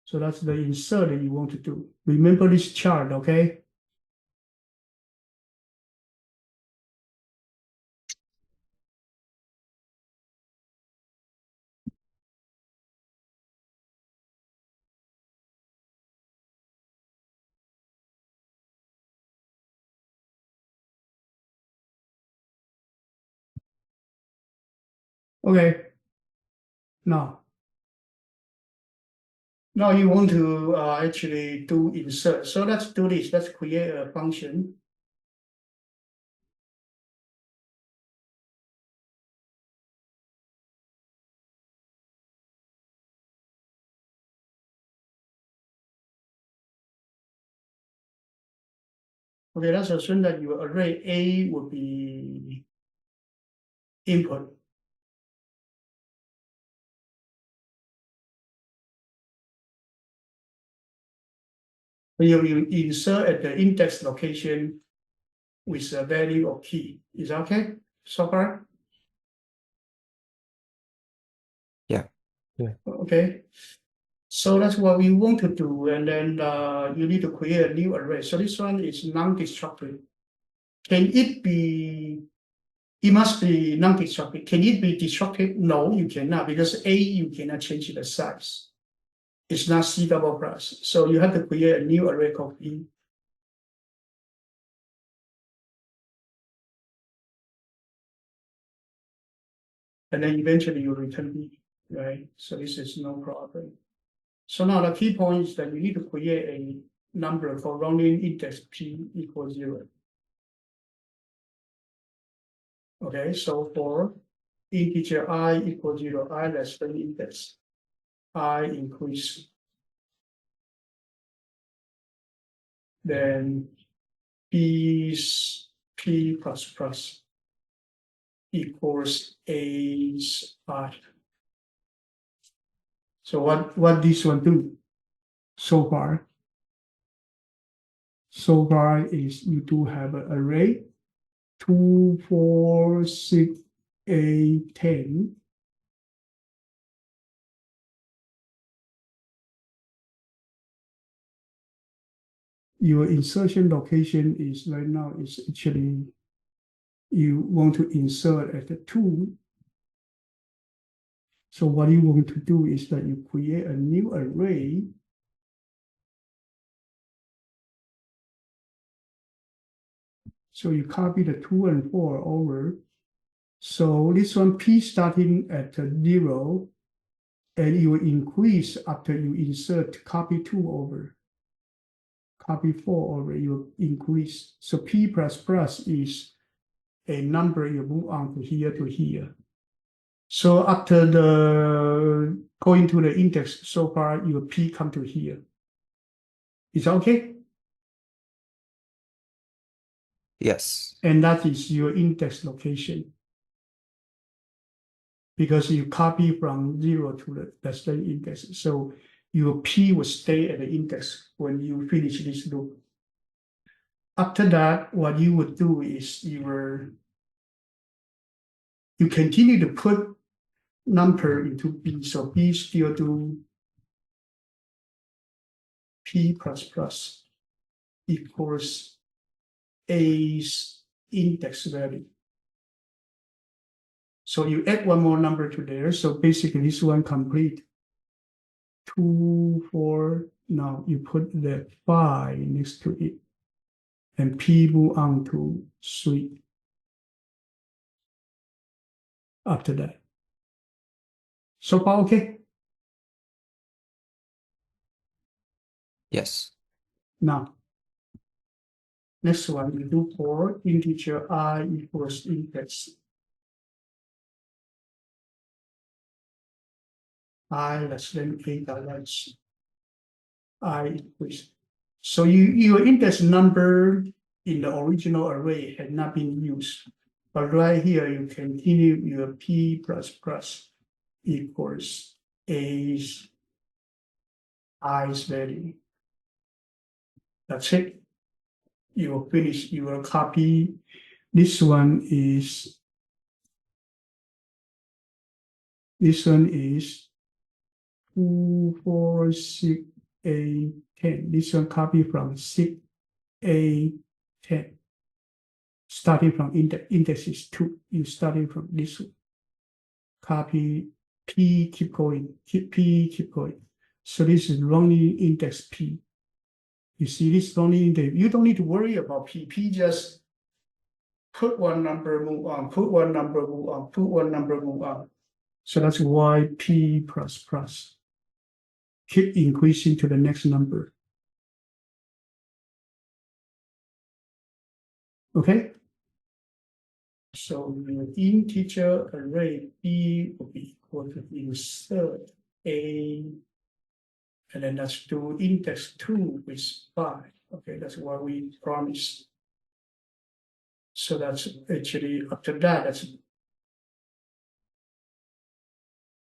So that's the insert that you want to do. Remember this chart, okay? Okay. Now you want to actually do insert. So let's do this. Let's create a function. Okay, let's assume that your array A would be input. You insert at the index location with a value of key. Is that okay so far? Yeah. Yeah. Okay. So that's what we want to do. And then you need to create a new array. So this one is non-destructive. Can it be, it must be non-destructive. Can it be destructive? No, you cannot, because A, you cannot change the size. It's not C double plus. So you have to create a new array called B. And then eventually you return B, right? So this is no problem. So now the key point is that you need to create a number for rounding index P equals 0. Okay, so for integer I equals 0, I less than index, I increase. Then P plus plus equals A I. So what this one do so far? So far is you do have an array 2, 4, 6, 8, 10. Your insertion location is right now is actually you want to insert at the 2. So what you want to do is that you create a new array. So you copy the 2 and 4 over. So this one P starting at 0, and you will increase after you insert copy 2 over. Copy 4 over, you increase. So P plus plus is a number you move on to here. So after the going to the index, so far your P come to here. Is that okay? Yes. And that is your index location. Because you copy from 0 to the best index. So your P will stay at the index when you finish this loop. After that, what you would do is you continue to put number into B. So B still do P plus plus equals A's index value. So you add one more number to there. So basically this one complete. 2, 4. Now you put the 5 next to it. And P move on to 3. After that. So far, okay? Yes. Now, next one, you do for integer I equals index I less than 8 less I equals. So your index number in the original array had not been used. But right here, you continue your P plus plus equals A's I's value. That's it. You will finish, you will copy. This one is 2, 4, 6, 8, 10. This one copy from 6, 8, 10. Starting from index is 2. You starting from this one. Copy P, keep going, P, keep going. So this is only index P. You see this only index. You don't need to worry about P. P just put one number, move on, put one number, move on, put one number, move on. So that's why P plus plus keep increasing to the next number. Okay? So your integer array B will be equal to insert A, and then let's do index 2 with 5. Okay, that's what we promised. So that's actually after that,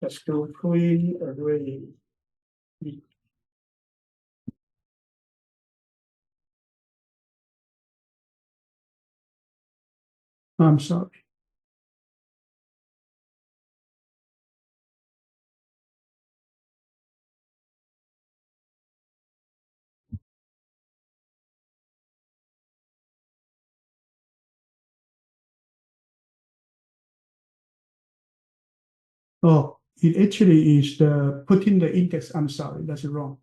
let's do print array. I'm sorry. Oh, it actually is the putting the index. I'm sorry, that's wrong.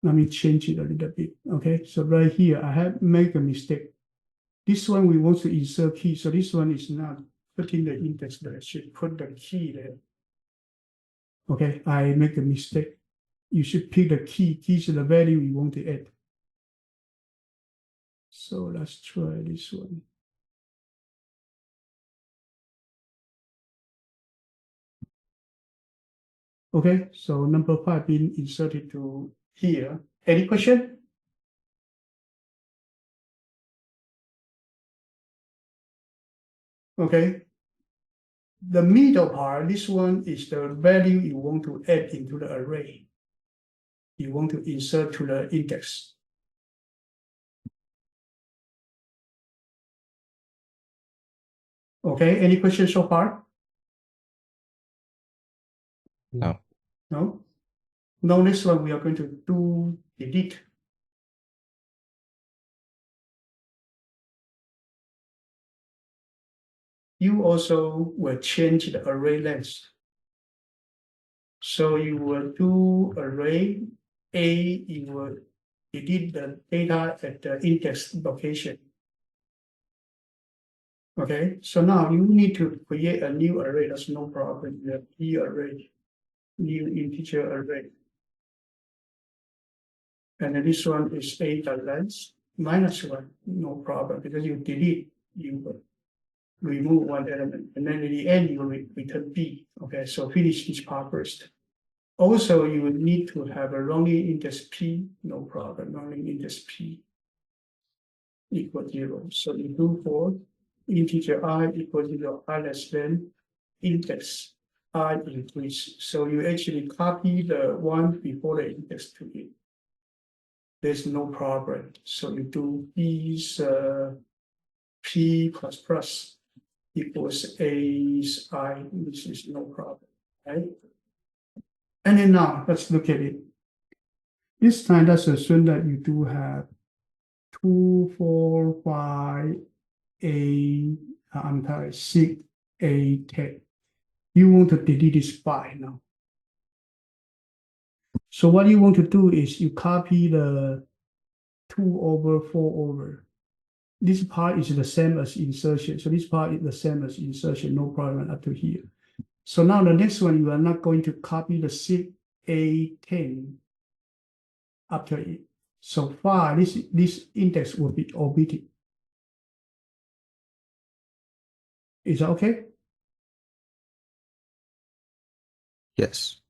Let me change it a little bit. Okay, so right here, I have made a mistake. This one we want to insert key, so this one is not putting the index there. I should put the key there. Okay, I make a mistake. You should pick the key. Key is the value you want to add. So let's try this one. Okay, so number 5 being inserted to here. Any question? Okay. The middle part, this one is the value you want to add into the array. You want to insert to the index. Okay, any questions so far? No. No? No, this one we are going to do delete. You also will change the array length. So you will do array A, you will delete the data at the index location. Okay, so now you need to create a new array. That's no problem. You have new array, new integer array. And then this one is A length -1, no problem, because you delete, you will remove one element, and then in the end you will return B. Okay, so finish this part first. Also, you will need to have a running index P, no problem, running index P equal 0. So you do for integer I equal 0, I less than index I increase. So you actually copy the one before the index to it. There's no problem. So you do is P plus plus equals A's I, which is no problem, right? And then now let's look at it. This time, let's assume that you do have 2, 4, 5, 8, I'm sorry, 6, 8, 10. You want to delete this 5 now. So what you want to do is you copy the 2 over 4 over. This part is the same as insertion. So this part is the same as insertion, no problem up to here. So now the next one, you are not going to copy the 6, 8, 10 after it. So 5, this index will be omitted. Is that okay? Yes.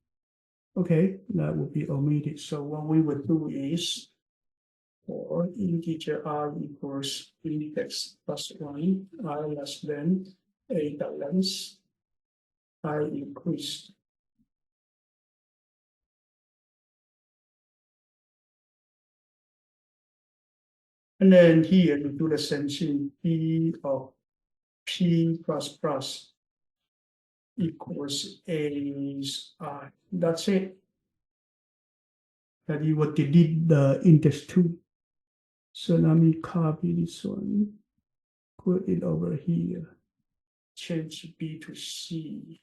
Okay, that will be omitted. So what we would do is for integer r equals index plus 1, I less than a balance, I increased. And then here you do the same thing, p of p plus plus equals is I. That's it. That you will delete the index 2. So let me copy this one, put it over here, change B to C.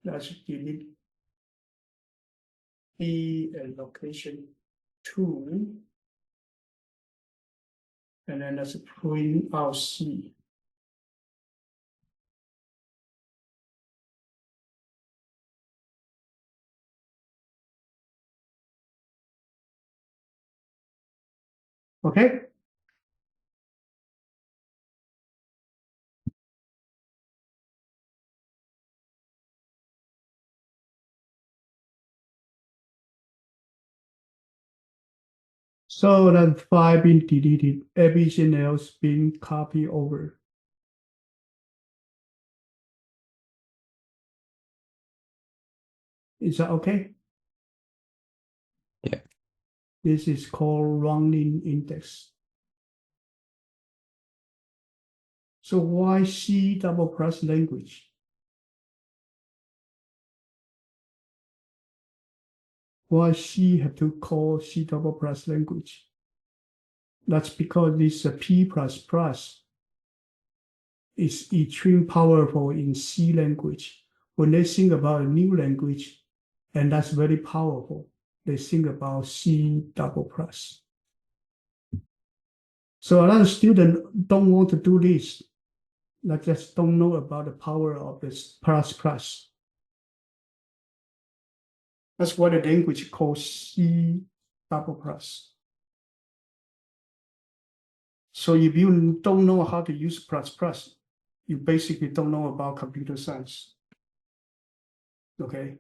Let's delete B and location 2. And then let's print out C. Okay. So that 5 being deleted, everything else being copied over. Is that okay? Yeah. This is called running index. So why C double plus language? Why C have to call C double plus language? That's because this P plus plus is extreme powerful in C language. When they think about a new language, and that's very powerful, they think about C double plus. So a lot of students don't want to do this. They just don't know about the power of this plus plus. That's what the language calls C double plus. So if you don't know how to use plus plus, you basically don't know about computer science. Okay,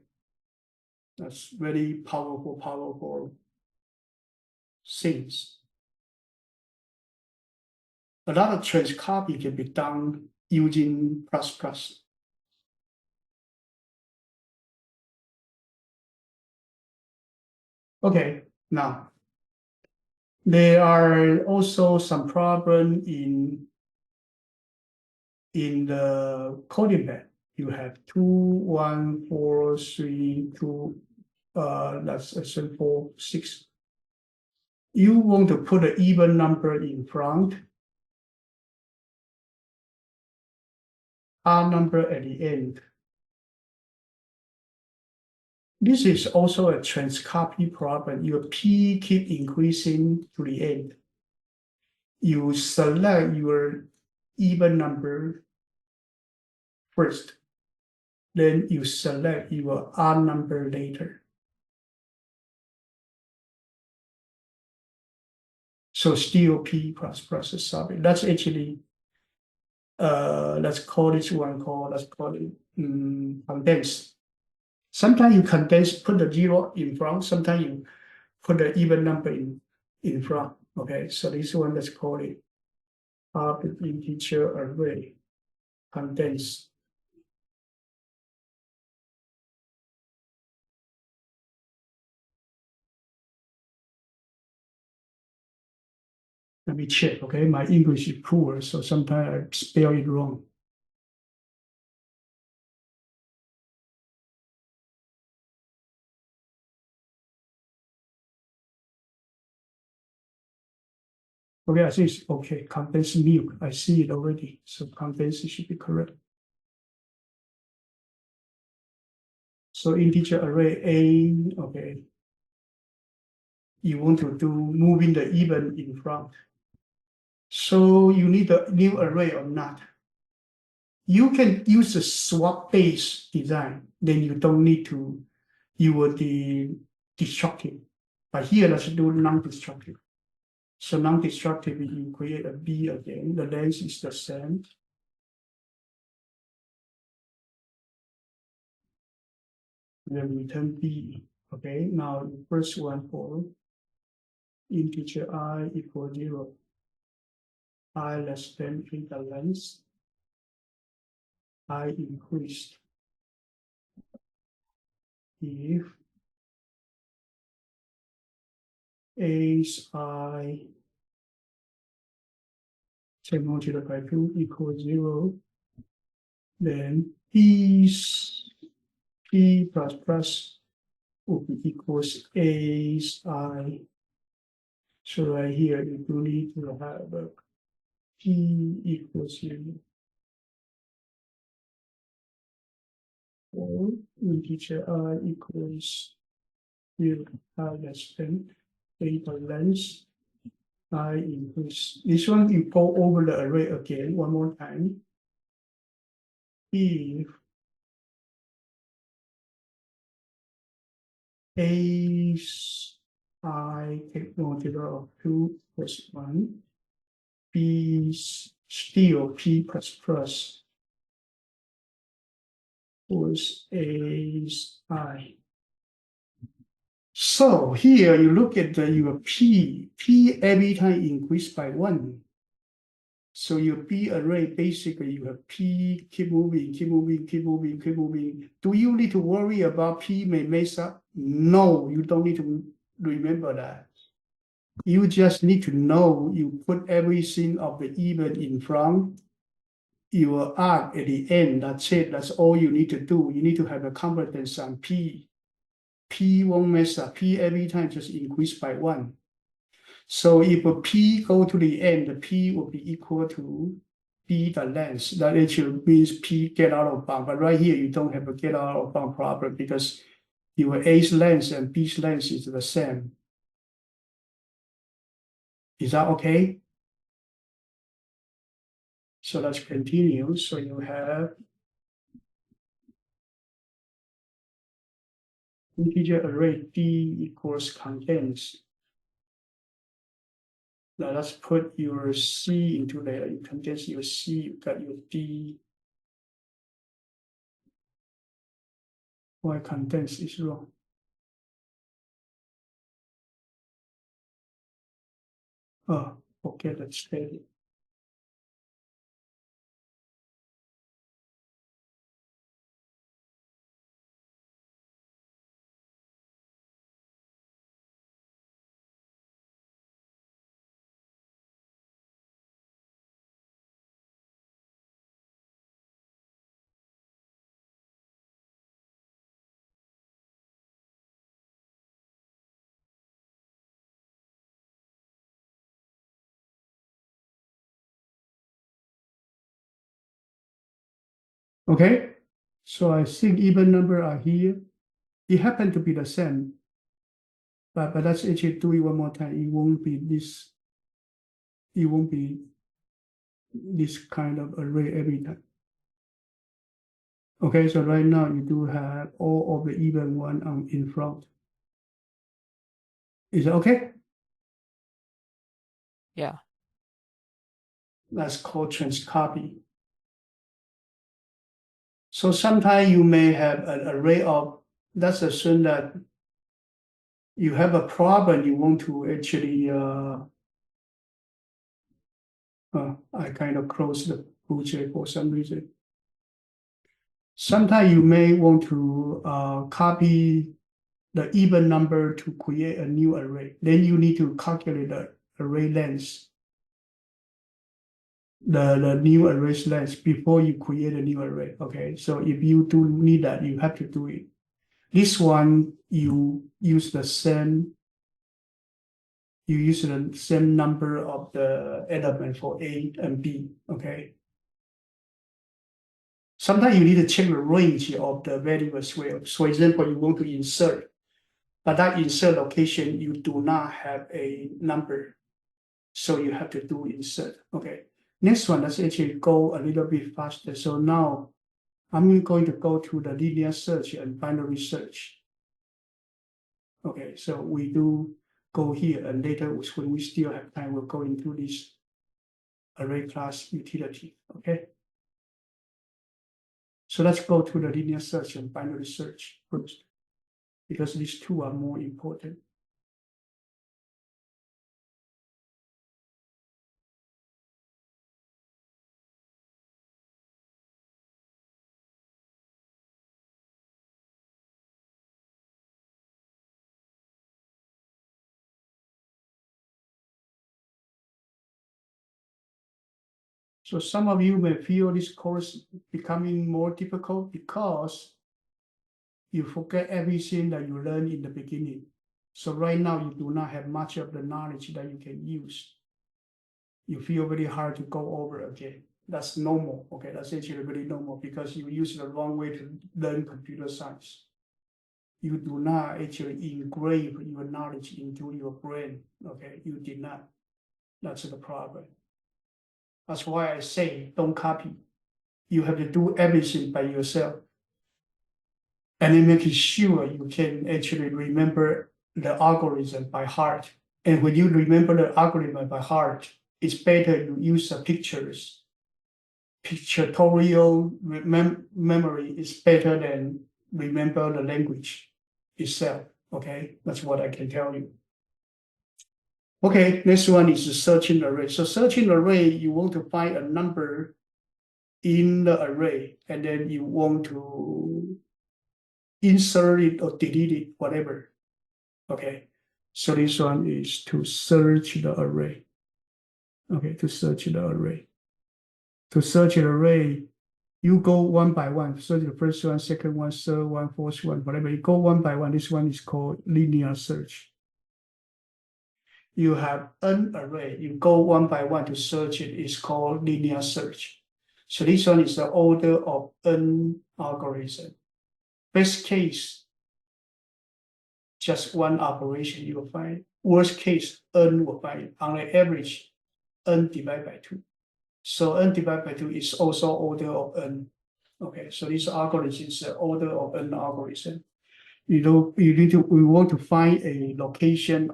that's very powerful things. A lot of transcopy can be done using plus plus. Okay, now there are also some problem in the coding bed. You have 2, 1, 4, 3, 2, that's actually 4, 6. You want to put an even number in front, odd number at the end. This is also a transcopy problem. Your P keep increasing to the end. You select your even number first, then you select your odd number later. So still P plus plus is solid. That's actually, let's call this one called, let's call it condensed. Sometimes you condense, put the 0 in front, sometimes you put the even number in front. Okay, so this one, let's call it public integer array, condensed. Let me check, okay? My English is poor, so sometimes I spell it wrong. Okay, I think it's okay. Contents MOOC. I see it already. So contents should be correct. So integer array A, okay. You want to do moving the even in front. So you need a new array or not. You can use a swap based design, then you don't need to, you will be destructive. But here let's do non-destructive. So non-destructive, you create a B again, the length is the same. Then return B. Okay, now the first one for integer I equal 0. I less than in the length. I increased. If A's I multiplied by 2 equals 0, then P's P plus plus will be equals A's I. So right here, you do need to have a P equals 0. Or integer I equals 0, I less than data length. I increase. This one you go over the array again one more time. If A's I take multiple of 2 plus 1, B's still P plus plus was A's I. So here you look at your P every time increase by 1. So your B array, basically you have P, keep moving, keep moving, keep moving, keep moving. Do you need to worry about P may mess up? No, you don't need to remember that. You just need to know you put everything of the even in front, your arc at the end, that's it, that's all you need to do. You need to have a confidence on P. P won't mess up, P every time just increase by 1. So if a P go to the end, the P will be equal to B the length. That actually means P get out of bound. But right here, you don't have a get out of bound problem because your A's length and B's length is the same. Is that okay? So let's continue. So you have integer array D equals contents. Now let's put your C into there. You condense your C, you got your D. Why condense is wrong? Oh, forget that statement. Okay, so I think even number are here. It happened to be the same, but let's actually do it one more time. It won't be this. It won't be this kind of array every time. Okay, so right now you do have all of the even one on in front. Is it okay? Yeah. That's called transcopy. So sometimes you may have an array of, let's assume that you have a problem you want to actually, I kind of close the project for some reason. Sometimes you may want to copy the even number to create a new array. Then you need to calculate the array length, the new array's length before you create a new array. Okay, so if you do need that, you have to do it. This one, you use the same you use the same number of the element for A and B, okay? Sometimes you need to check the range of the value as well. So for example, you want to insert, but that insert location, you do not have a number. So you have to do insert, okay? Next one, let's actually go a little bit faster. So now I'm going to go to the linear search and binary search. Okay, so we do go here, and later when we still have time, we'll go into this array class utility, okay? So let's go to the linear search and binary search first, because these two are more important. So some of you may feel this course becoming more difficult because you forget everything that you learned in the beginning. So right now you do not have much of the knowledge that you can use. You feel very hard to go over again. That's normal, okay? That's actually very normal because you use the wrong way to learn computer science. You do not actually engrave your knowledge into your brain, okay? You did not. That's the problem. That's why I say don't copy. You have to do everything by yourself. And then making sure you can actually remember the algorithm by heart. And when you remember the algorithm by heart, it's better you use the pictures. Pictorial memory is better than remember the language itself, okay? That's what I can tell you. Okay, next one is the searching array. So searching array, you want to find a number in the array, and then you want to insert it or delete it, whatever. Okay, so this one is to search the array. Okay, to search the array. To search an array, you go one by one. Search the first one, second one, third one, fourth one, whatever. You go one by one. This one is called linear search. You have an array. You go one by one to search it. It's called linear search. So this one is the order of n algorithm. Best case, just one operation you will find. Worst case, n will find. On the average, n divided by 2. So n divided by 2 is also order of n. Okay, so this algorithm is the order of n algorithm. We want to find a location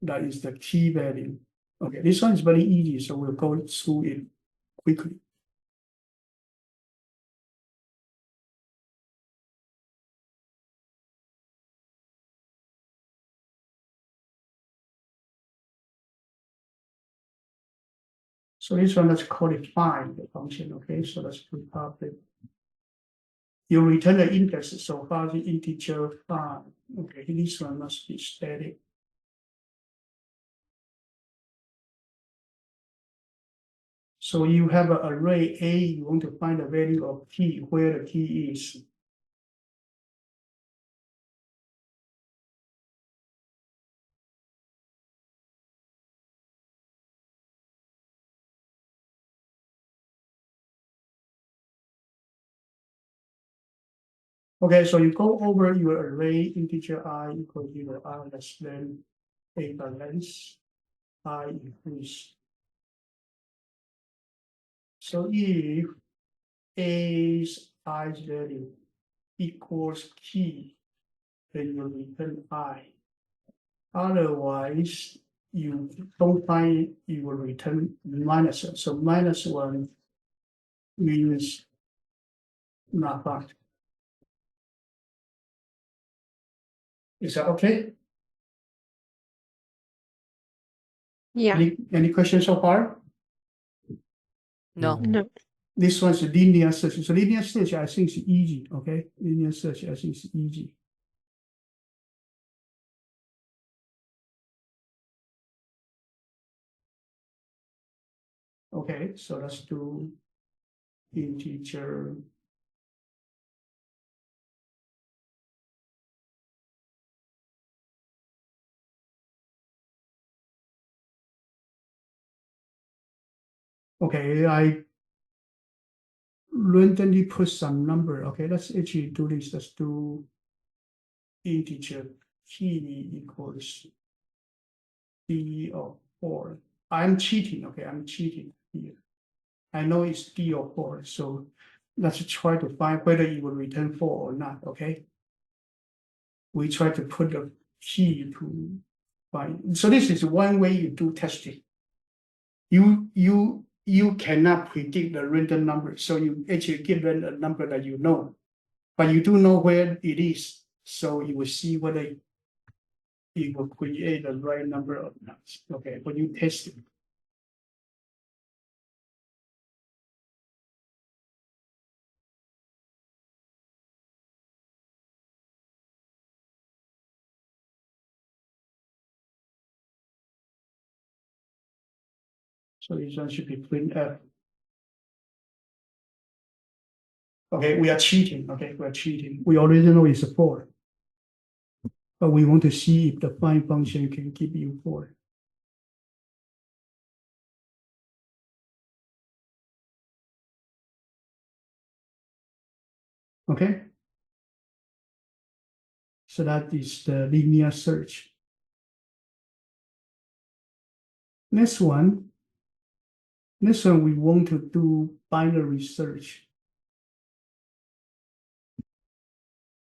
that is the key value. Okay, this one is very easy, so we'll go through it quickly. So this one, let's call it find the function, okay? So let's put public. You return the index, so far the integer 5. Okay, this one must be static. So you have an array A, you want to find the value of key, where the key is. Okay, so you go over your array integer I equals 0, I less than a balance, I increase. So if A's i's value equals key, then you return I. Otherwise, you don't find, you will return minus. So -1 means not found. Is that okay? Yeah. Any questions so far? No. No. This one's a linear search. So linear search, I think is easy. Okay, linear search, I think is easy. Okay, so let's do integer. Okay, I randomly put some number. Okay, let's actually do this. Let's do integer t equals d of 4. I'm cheating. Okay, I'm cheating here. I know it's d of 4, so let's try to find whether it will return 4 or not. Okay, we try to put the key to find. So this is one way you do testing. You cannot predict the random number, so you actually give them a number that you know, but you do know where it is, so you will see whether it will create the right number or not. Okay, when you test it. So this one should be printf. Okay, we are cheating. Okay, we are cheating. We already know it's a 4, but we want to see if the find function can give you 4. Okay, so that is the linear search. Next one we want to do binary search.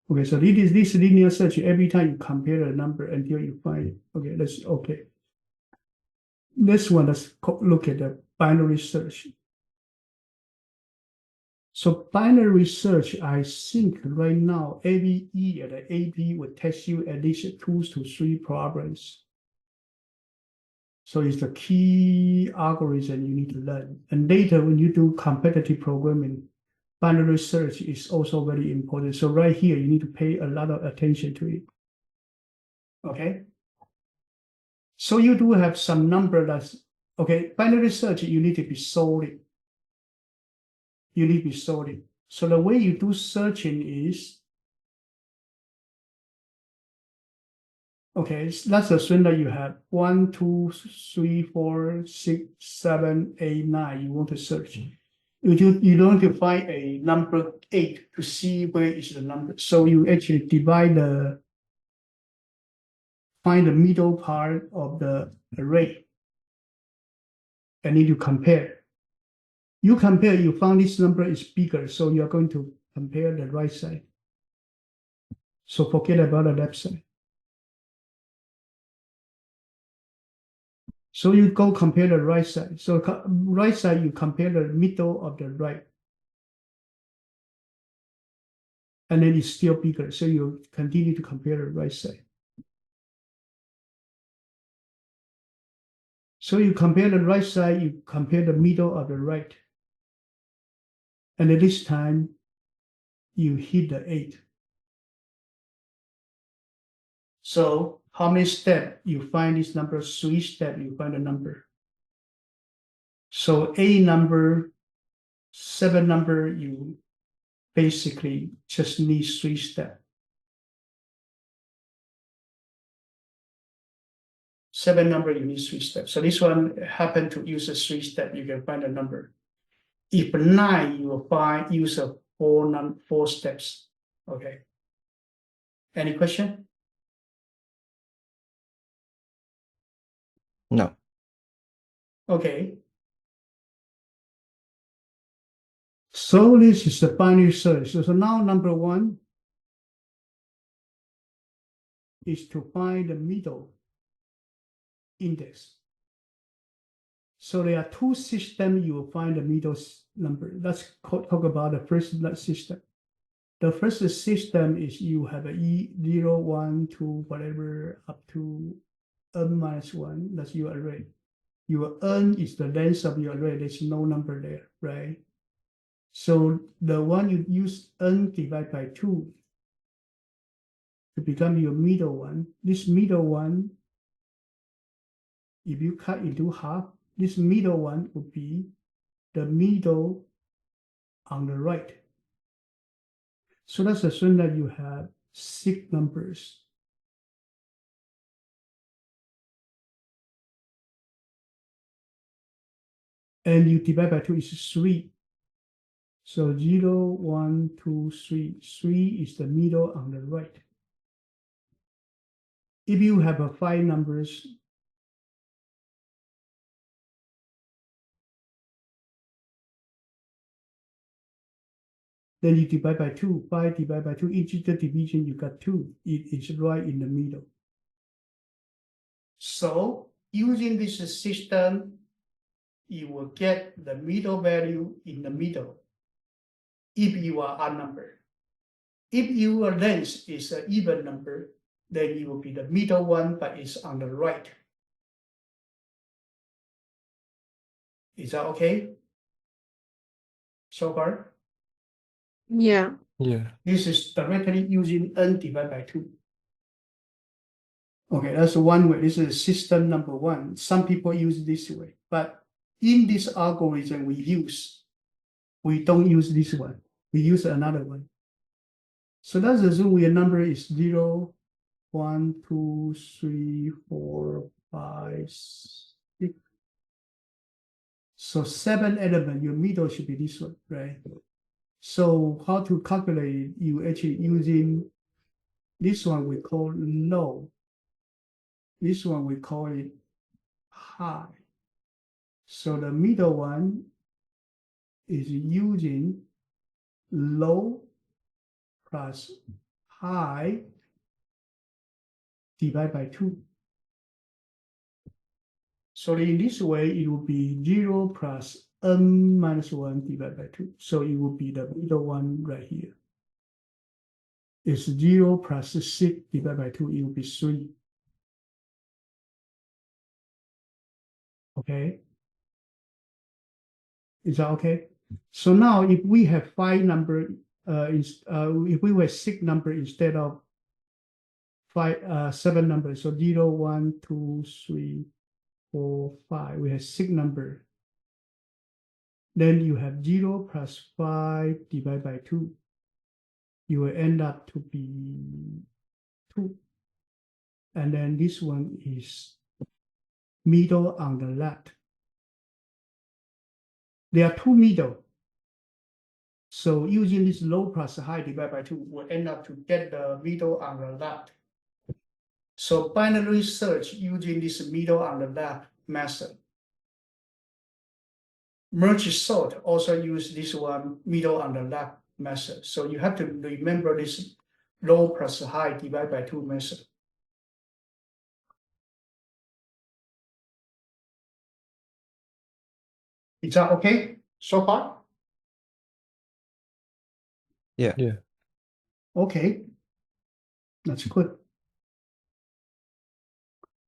Okay, so this linear search, every time you compare a number until you find it. Okay, that's okay. This one, let's look at the binary search. So binary search, I think right now, ABE and the AP will test you at least 2 to 3 problems. So it's the key algorithm you need to learn. And later, when you do competitive programming, binary search is also very important. So right here, you need to pay a lot of attention to it. Okay. So you do have some number that's, okay, binary search, you need to be solid. You need to be solid. So the way you do searching is, okay, let's assume that you have 1, 2, 3, 4, 6, 7, 8, 9. You want to search. You don't want to find a number 8 to see where is the number. So you actually find the middle part of the array and then you compare. You compare, you found this number is bigger, so you're going to compare the right side. So forget about the left side. So you go compare the right side. So right side, you compare the middle of the right. And then it's still bigger, so you continue to compare the right side. So you compare the right side, you compare the middle of the right. And at this time, you hit the 8. So how many steps you find this number? 3 steps you find a number. So 8 number, 7 number, you basically just need 3 steps. 7 number, you need 3 steps. So this one happen to use a 3 step, you can find a number. If 9, you will use a 4 steps. Okay. Any question? No. Okay. So this is the binary search. So now number 1 is to find the middle index. So there are 2 systems you will find the middle number. Let's talk about the first system. The first system is you have a E0, 1, 2, whatever, up to n-1. That's your array. Your n is the length of your array. There's no number there, right? So the one you use n divided by 2 to become your middle one. This middle one, if you cut into half, this middle one would be the middle on the right. So let's assume that you have 6 numbers. and you divide by 2 is 3. So 0, 1, 2, 3. 3 is the middle on the right. If you have a 5 numbers, then you divide by 2. 5 divided by 2, integer division, you got 2. It is right in the middle. So using this system, you will get the middle value in the middle if you are odd number. If your length is an even number, then it will be the middle one, but it's on the right. Is that okay? So far? Yeah. Yeah. This is directly using n divided by 2. Okay, that's one way. This is system number 1. Some people use this way, but in this algorithm we don't use this one. We use another one. So let's assume your number is 0, 1, 2, 3, 4, 5, 6. So 7 elements, your middle should be this one, right? So how to calculate? You actually using this one we call low. This one we call it high. So the middle one is using low plus high divided by 2. So in this way, it will be 0 plus n minus 1 divided by 2. So it will be the middle one right here. It's 0 plus 6 divided by 2, it will be 3. Okay. Is that okay? So now if we have 5 number, if we were 6 number instead of 7 numbers, so 0, 1, 2, 3, 4, 5, we have 6 number. Then you have 0 plus 5 divided by 2. You will end up to be 2. And then this one is middle on the left. There are 2 middle. So using this low plus high divided by 2 will end up to get the middle on the left. So binary search using this middle on the left method. Merge sort also use this one middle on the left method. So you have to remember this low plus high divided by 2 method. Is that okay so far? Yeah. Yeah. Okay, that's good.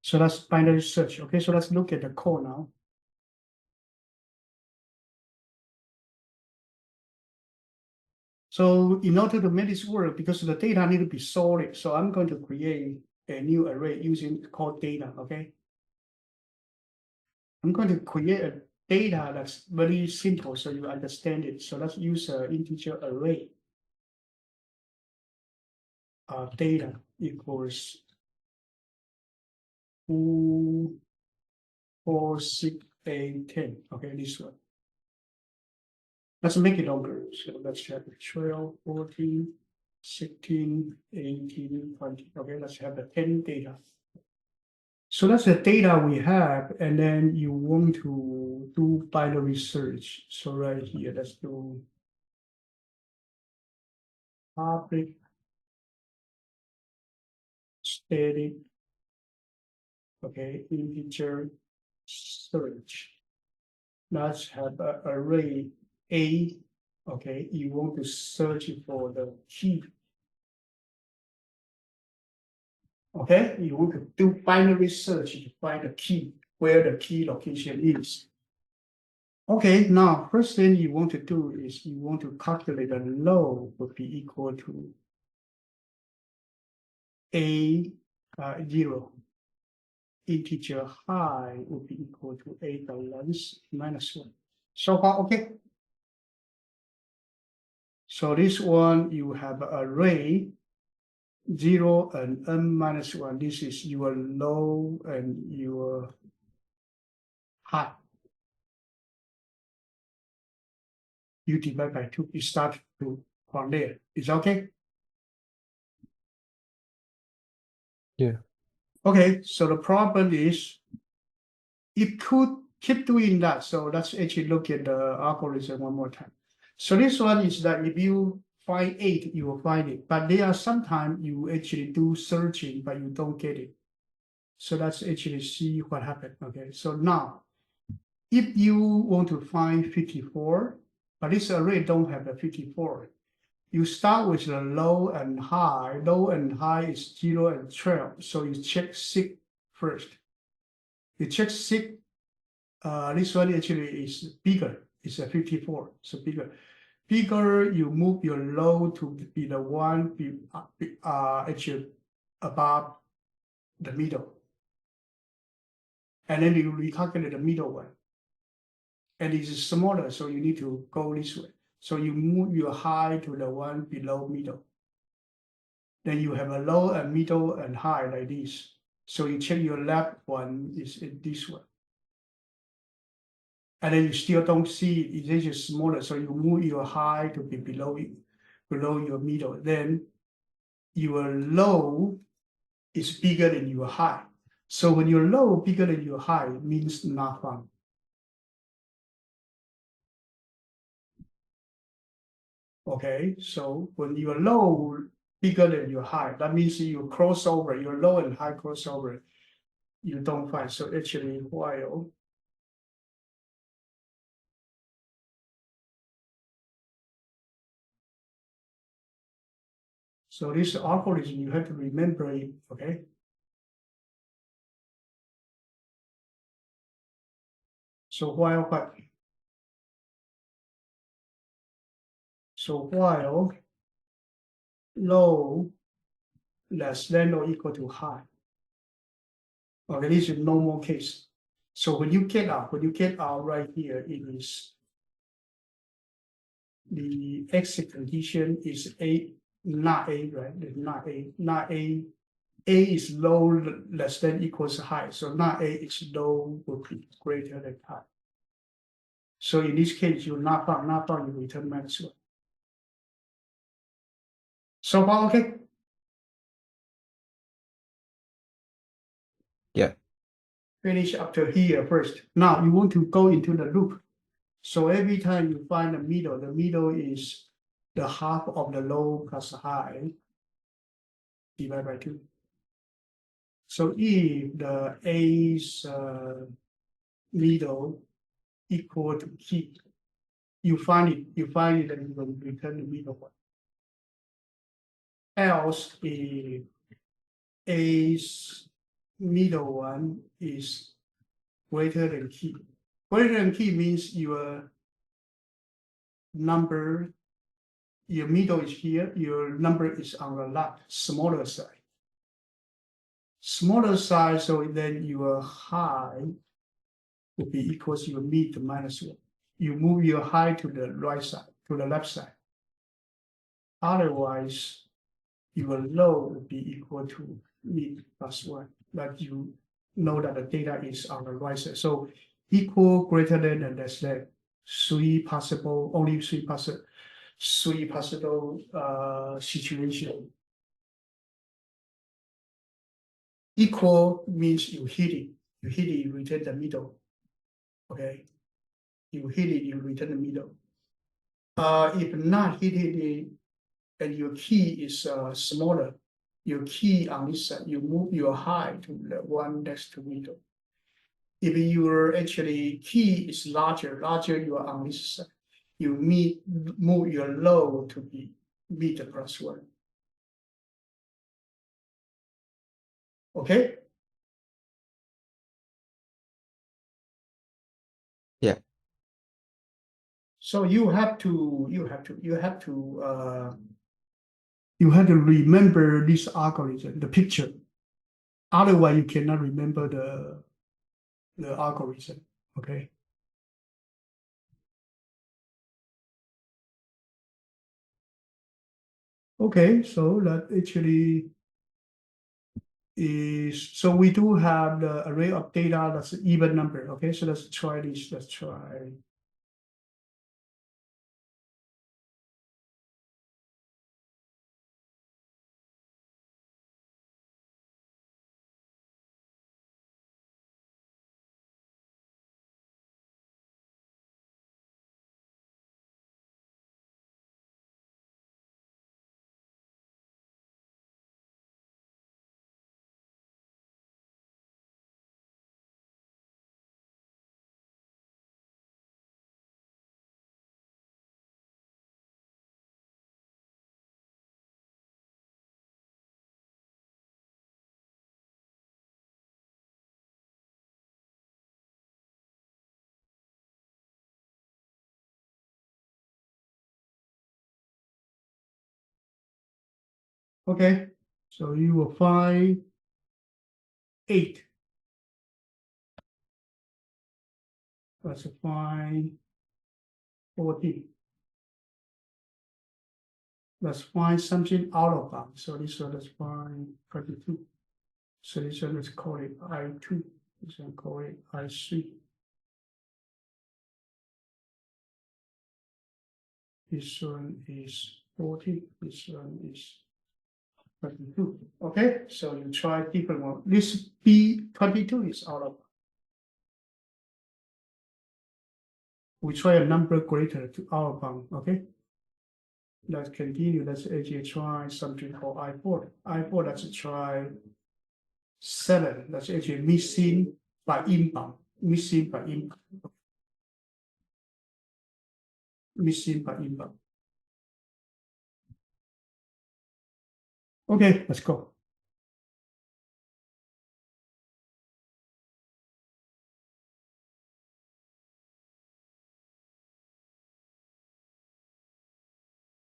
So that's binary search. Okay, so let's look at the code now. So in order to make this work, because the data need to be solid, so I'm going to create a new array using called data, okay? I'm going to create a data that's very simple so you understand it. So let's use an integer array. Data equals 2, 4, 6, 8, 10. Okay, this one. Let's make it longer. So let's have 12, 14, 16, 18, 20. Okay, let's have the 10 data. So that's the data we have, and then you want to do binary search. So right here, let's do public static, okay, integer search. Let's have an array A, okay, you want to search for the key. Okay, you want to do binary search to find the key, where the key location is. Okay, now first thing you want to do is you want to calculate the low would be equal to A 0. Integer high would be equal to A the length minus 1. So far, okay. So this one you have an array 0 and n minus 1. This is your low and your high. you divide by 2, you start to from there. Is okay? Yeah. Okay, so the problem is it could keep doing that. So let's actually look at the algorithm one more time. So this one is that if you find 8, you will find it. But there are sometimes you actually do searching, but you don't get it. So let's actually see what happened. Okay, so now if you want to find 54, but this array don't have a 54, you start with the low and high. Low and high is 0 and 12. So you check 6 first. You check 6. This one actually is bigger. It's a 54, so bigger. Bigger, you move your low to be the one actually above the middle. And then you recalculate the middle one. And it is smaller, so you need to go this way. So you move your high to the one below middle. Then you have a low and middle and high like this. So you check your left one is in this one. And then you still don't see it, it's actually smaller. So you move your high to be below your middle. Then your low is bigger than your high. So when your low bigger than your high, it means not found. Okay, so when your low bigger than your high, that means you cross over, your low and high crossover, you don't find. So actually, while so this algorithm, you have to remember it, okay? So while what? So while low less than or equal to high. Okay, this is normal case. So when you get out right here, it is the exit condition is A, not A, right? It's not A, not A. A is low less than equals high. So not A is low will be greater than high. So in this case, you not found, you return minus 1. So far, okay? Yeah. Finish up to here first. Now you want to go into the loop. So every time you find the middle is the half of the low plus high divided by 2. So if the A's middle equal to key, you find it, and you will return the middle one. Else, if A's middle one is greater than key. Greater than key means your number, your middle is here, your number is on the left, smaller side. Smaller side, so then your high will be equals to your mid minus 1. You move your high to the right side, to the left side. Otherwise, your low will be equal to mid plus 1. That you know that the data is on the right side. So equal, greater than, and less than. Only three possible situation. Equal means you hit it, you return the middle. Okay, you hit it, you return the middle. If not hit it, and your key is smaller, your key on this side, you move your high to the one next to middle. If your actually key is larger, you are on this side, you move your low to be mid plus 1. Okay. Yeah. So you have to remember this algorithm, the picture. Otherwise, you cannot remember the algorithm. Okay. Okay, so that actually is, so we do have the array of data that's an even number. Okay, so let's try this. Let's try Okay, so you will find 8. Let's find 14. Let's find something out of bounds. So this one, let's find 22. So this one, let's call it I2. This one, call it I3. This one is 40. This one is 22. Okay, so you try different one. This B22 is out of. We try a number greater to our bound. Okay. Let's continue. Let's actually try something called I4. I4, let's try 7. That's actually missing by inbound. Missing by inbound. Missing by inbound. Okay, let's go.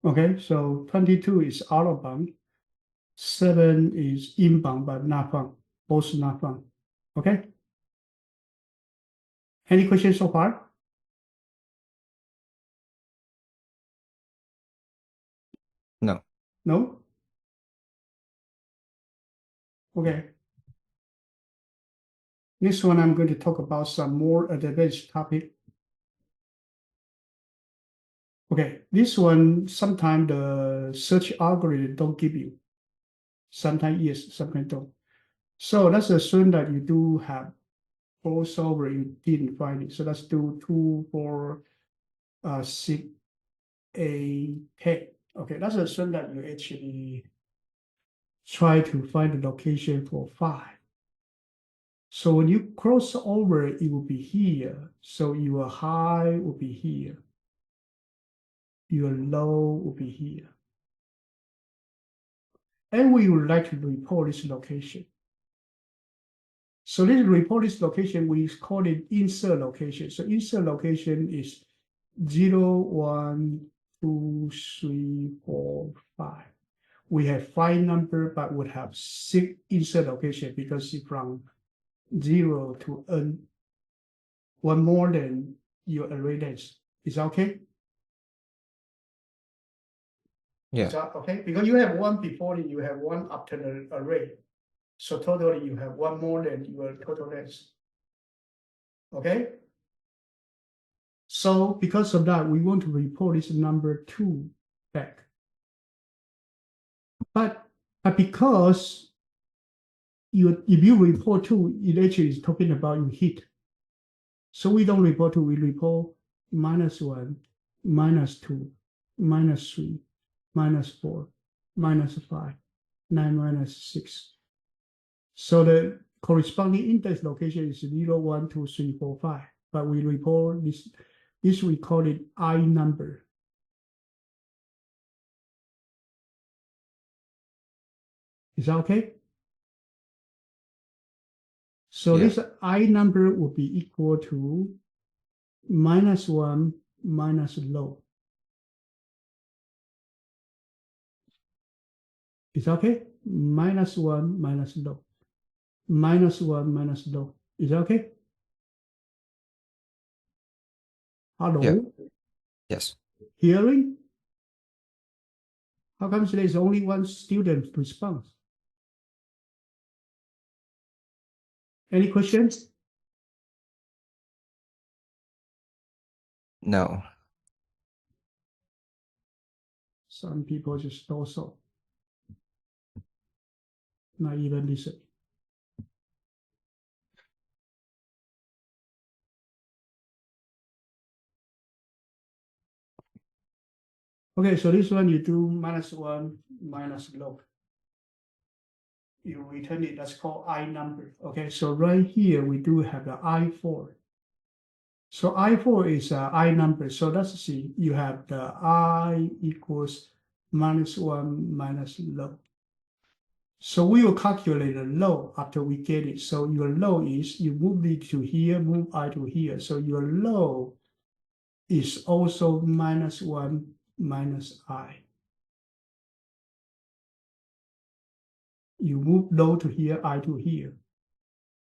Okay, so 22 is out of bound. 7 is inbound, but not found. Both not found. Okay. Any questions so far? No. No? Okay. Next one, I'm going to talk about some more advanced topic. Okay, this one, sometimes the search algorithm don't give you. Sometimes yes, sometimes don't. So let's assume that you do have crossover, you didn't find it. So let's do 2, 4, 6, 8, 10. Okay, let's assume that you actually try to find the location for 5. So when you cross over, it will be here. So your high will be here. Your low will be here. And we would like to report this location. So this report this location, we call it insert location. So insert location is 0, 1, 2, 3, 4, 5. We have 5 number, but would have 6 insert location because it's from 0 to n, one more than your array length. Is that okay? Yeah. Is that okay? Because you have 1 before it, you have 1 after the array. So totally you have 1 more than your total length. Okay? So because of that, we want to report this number 2 back. But because if you report 2, it actually is talking about you hit. So we don't report 2, we report -1, -2, -3, -4, -5, 9, -6. So the corresponding index location is 0, 1, 2, 3, 4, 5. But we report this we call it I number. Is that okay? So Yeah. this I number will be equal to -1 minus low. Is that okay? -1 minus low. -1 minus low. Is that okay? Hello? Yeah. Yes. Hearing? How come there's only one student response? Any questions? No. Some people just also not even listen. Okay, so this one you do -1 minus low. You return it, that's called I number. Okay, so right here we do have the I4. So I4 is I number. So let's see, you have the I equals -1 minus low. So we will calculate the low after we get it. So your low is you move it to here, move I to here. So your low is also -1 minus I. you move low to here, I to here.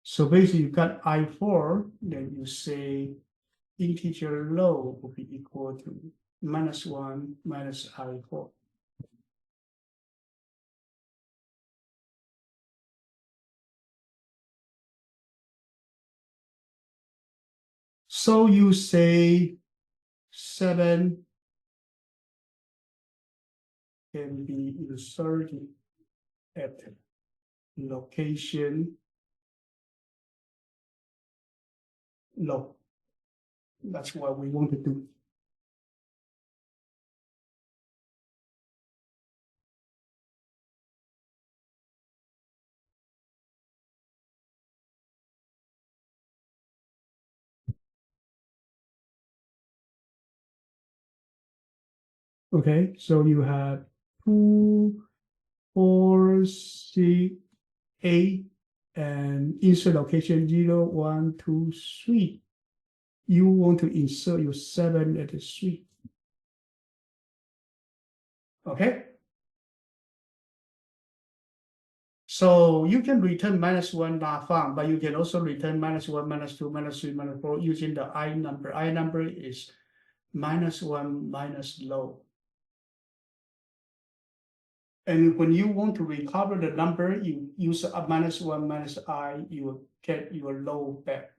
So basically you got I4, then you say integer low will be equal to -1 minus I4. So you say 7 can be inserted at location low. That's what we want to do. Okay, so you have 2, 4, 6, 8, and insert location 0, 1, 2, 3. You want to insert your 7 at the 3. Okay. So you can return -1 not found, but you can also return -1, -2, -3, -4 using the I number. I number is -1 minus low. And when you want to recover the number, you use a -1 minus I, you will get your low back.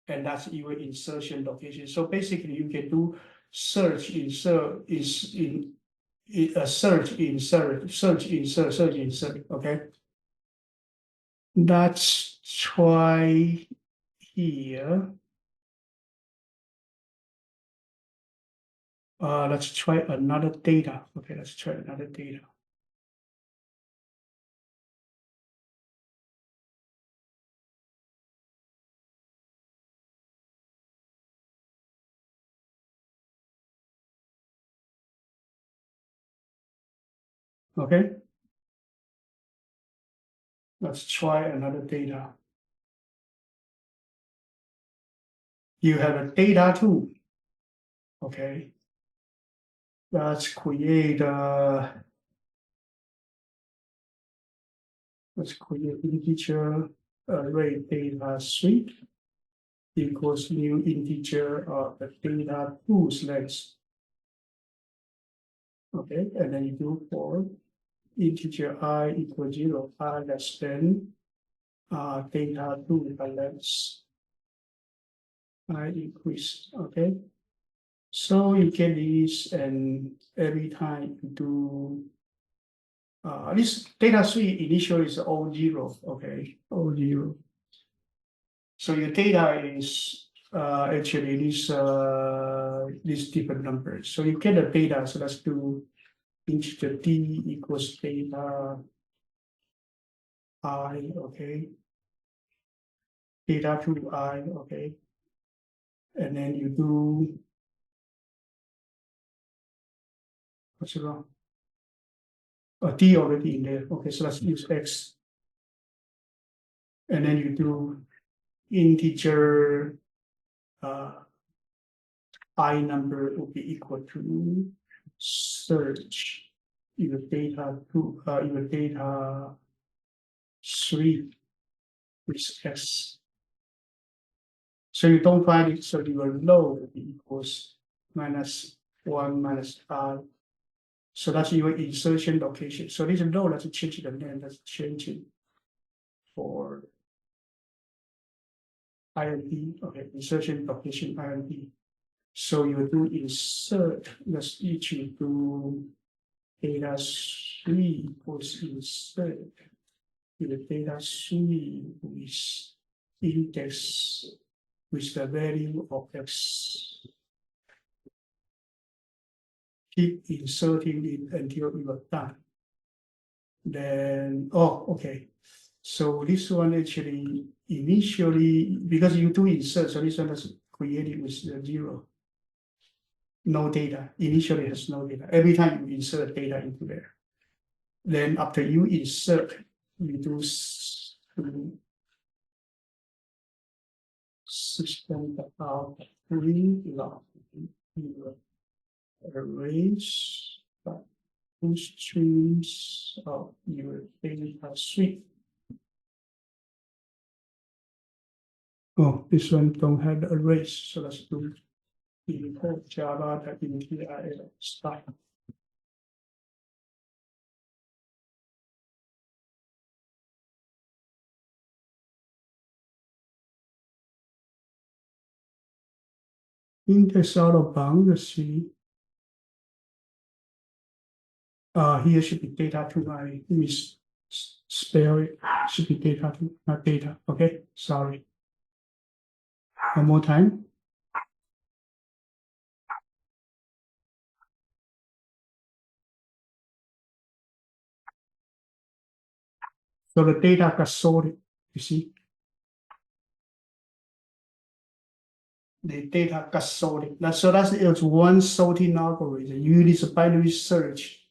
And that's your insertion location. So basically you can do search, insert, search, insert, search, insert, search, insert, okay? Let's try here. Let's try another data. Okay, let's try another data. Okay. Let's try another data. You have a data too. Okay. Let's create integer array data suite equals new integer of the data tools length. Okay, and then you do for integer I equals 0, I less than data two length. I increase. Okay. So you get this, and every time you do this data suite initially is all 0, okay, all 0. So your data is actually these different numbers. So you get the data. So let's do integer d equals data I, okay, data to I, okay, and then you do what's wrong? D already in there. Okay, so let's use X. And then you do integer I number will be equal to search your data to your data 3 with S. So you don't find it, so your low will be equals -1 minus I. So that's your insertion location. So this low, let's change the name, let's change it for INT, okay, insertion location INT. So you do insert, let's each do data 3 equals insert the data 3 with index with the value of X. Keep inserting it until you are done. Then, oh, okay. So this one actually initially, because you do insert, so this one is created with 0. No data, initially has no data. Every time you insert data into there. Then after you insert, you do system out 3 log arrays two streams of your data suite. Oh, this one don't have the arrays, so let's do import Java that MTIL style. Index out of bound, let's see. Here should be data to my misspell it. Should be data to not data. Okay, sorry. One more time. So the data got sorted, you see. The data got sorted. So it's one sorting algorithm. You use a binary search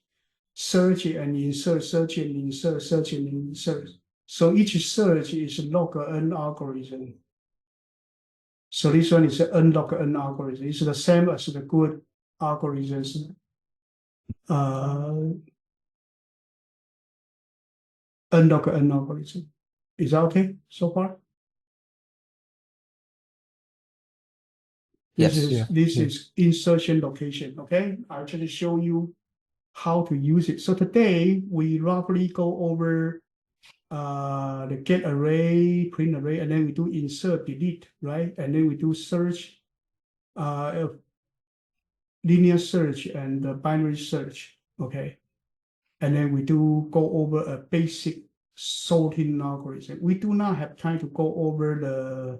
and insert, search and insert, search and insert. So each search is a log n algorithm. So this one is an n log n algorithm. It's the same as the good algorithms. N log n algorithm. Is that okay so far? Yes. This is insertion location. Okay, I'll just show you how to use it. So today we roughly go over the get array, print array, and then we do insert, delete, right? And then we do search, linear search and binary search. Okay, and then we do go over a basic sorting algorithm. We do not have time to go over the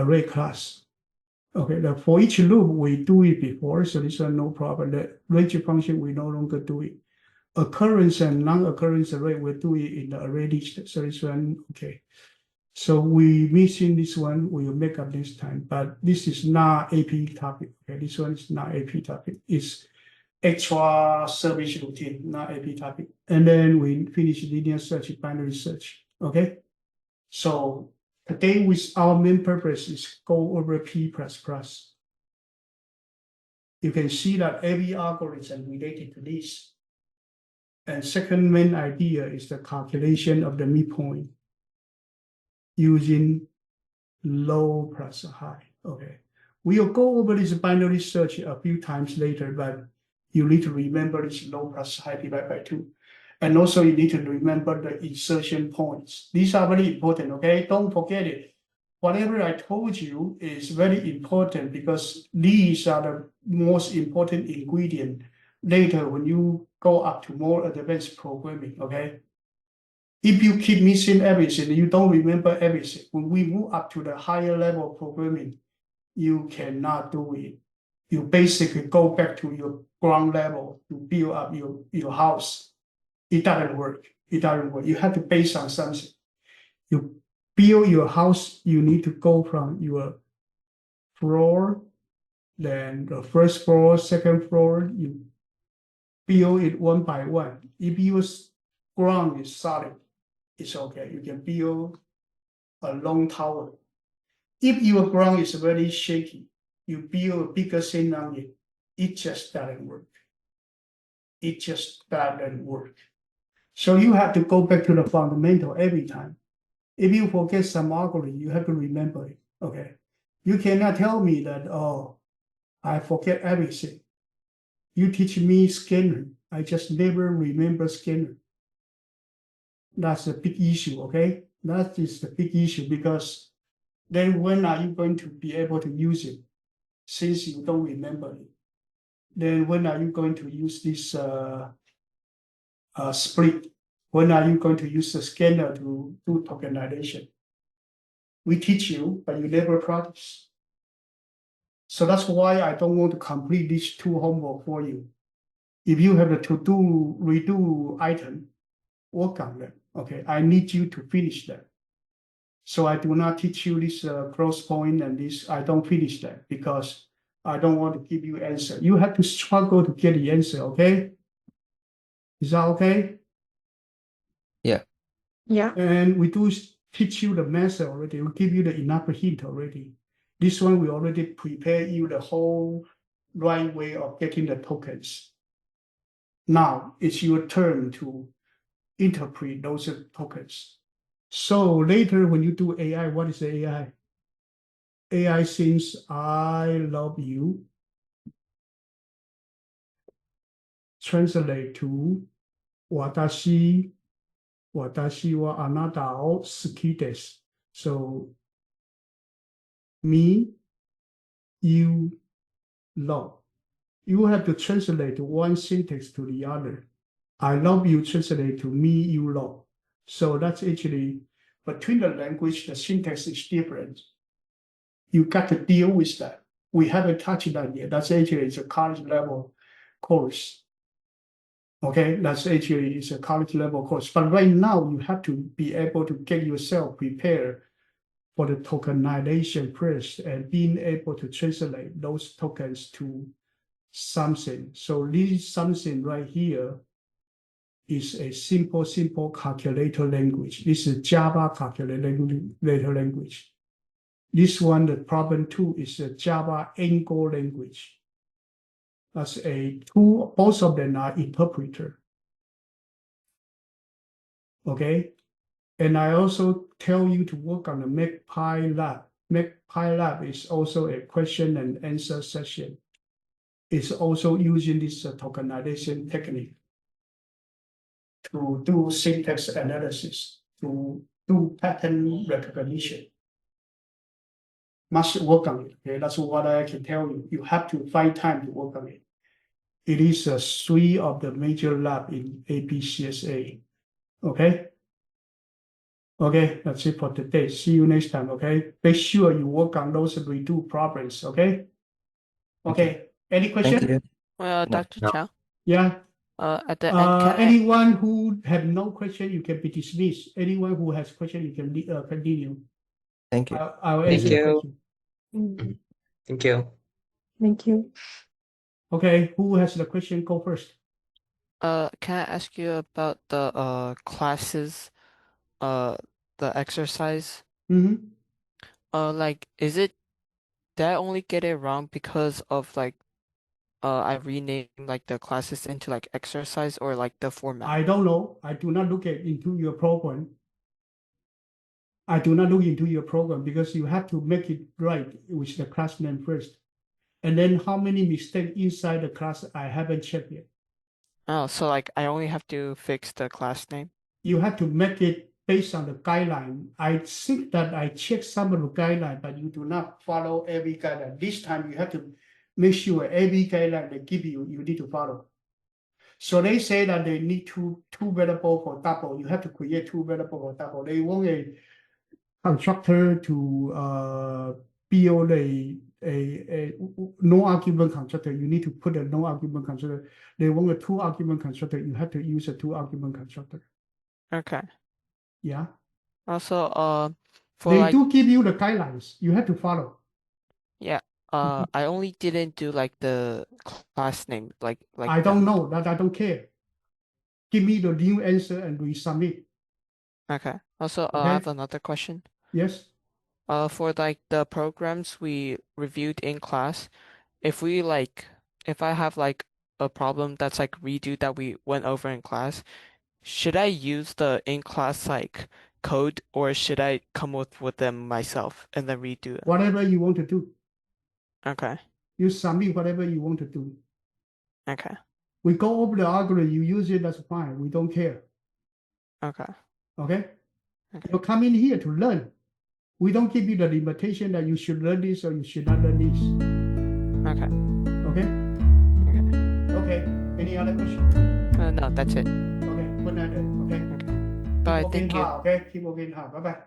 array class. Okay, for each loop we do it before, so this one no problem. The range function we no longer do it. Occurrence and non-occurrence array we do it in the array list. So this one okay. So we missing this one. We will make up this time, but this is not AP topic. Okay, this one is not AP topic. It's extra service routine, not AP topic. And then we finish linear search, binary search. Okay, so today with our main purpose is go over P++. You can see that every algorithm related to this. And second main idea is the calculation of the midpoint using low plus high. Okay, we'll go over this binary search a few times later, but you need to remember this low plus high divided by 2. And also you need to remember the insertion points. These are very important, okay? Don't forget it. Whatever I told you is very important because these are the most important ingredient later when you go up to more advanced programming, okay? If you keep missing everything, you don't remember everything. When we move up to the higher level of programming, you cannot do it. You basically go back to your ground level to build up your house. It doesn't work. It doesn't work. You have to base on something. You build your house, you need to go from your floor, then the first floor, second floor, you build it one by one. If your ground is solid, it's okay. You can build a long tower. If your ground is very shaky, you build a bigger thing on it. It just doesn't work. It just doesn't work. So you have to go back to the fundamental every time. If you forget some algorithm, you have to remember it. Okay. You cannot tell me that, oh, I forget everything. You teach me scanner. I just never remember scanner. That's a big issue, okay? That is the big issue because then when are you going to be able to use it since you don't remember it? Then when are you going to use this split? When are you going to use the scanner to do tokenization? We teach you, but you never practice. So that's why I don't want to complete these two homework for you. If you have to do redo item, work on them. Okay, I need you to finish them. So I do not teach you this cross point and this. I don't finish that because I don't want to give you answer. You have to struggle to get the answer. Okay, is that okay? Yeah. And we do teach you the method already. We give you the enough hint already. This one we already prepare you the whole right way of getting the tokens. Now it's your turn to interpret those tokens. So later when you do AI, what is the AI? AI says, I love you. Translate to 私はあなたを好きです。So me, you, love. You have to translate one syntax to the other. I love you translate to me, you love. So that's actually between the language, the syntax is different. You got to deal with that. We haven't touched that yet. That's actually it's a college level course. Okay, that's actually it's a college level course. But right now you have to be able to get yourself prepared for the tokenization first and being able to translate those tokens to something. So this something right here is a simple calculator language. This is Java calculator language. This one, the problem 2 is a Java Angular language. That's a two, both of them are interpreter. Okay. And I also tell you to work on the MakePy lab. MakePy lab is also a question and answer session. It's also using this tokenization technique to do syntax analysis, to do pattern recognition. Must work on it. Okay, that's what I can tell you. You have to find time to work on it. It is 3 of the major lab in APCSA. Okay. Okay, that's it for today. See you next time. Okay. Make sure you work on those redo problems. Okay. Okay. Any question? Thank you. Well, No. Dr. No. Chow, Yeah. at the end, can I, Anyone who have no question, you can be dismissed. Anyone who has question, you can continue. Thank you. I'll Thank answer the you. question. Mm, Thank you. Thank you. Okay, who has the question? Go first. can I ask you about the classes, the exercise? Mhm. Like, did I only get it wrong because of like, I renamed like the classes into like exercise or like the format? I don't know. I do not look into your program. I do not look into your program because you have to make it right with the class name first. And then how many mistakes inside the class I haven't checked yet. Oh, so like I only have to fix the class name? You have to make it based on the guideline. I think that I checked some of the guideline, but you do not follow every guideline. This time you have to make sure every guideline they give you, you need to follow. So they say that they need two variable for double. You have to create 2 variable for double. They want a constructor to build a no argument constructor. You need to put a no argument constructor. They want a 2 argument constructor. You have to use a 2 argument constructor. Okay. Yeah. Also, for They like, do give you the guidelines. You have to follow. yeah, I only didn't do like the class name, like I don't that. know that. I don't care. Give me the new answer and resubmit. Okay. Also, I Okay. have another question. Yes. For like the programs we reviewed in class, if I have like a problem that's like redo that we went over in class, should I use the in class like code or should I come up with them myself and then redo them? Whatever you want to do. Okay. You submit whatever you want to do. Okay. We go over the algorithm. You use it. That's fine. We don't care. Okay. Okay. Okay. You come in here to learn. We don't give you the limitation that you should learn this or you should not learn this. Okay. Okay. Okay. Okay. Any other question? No, that's it. Okay. Good night. Then. Okay. Bye. Keep working Thank you. hard. Okay. Keep working hard. Bye bye.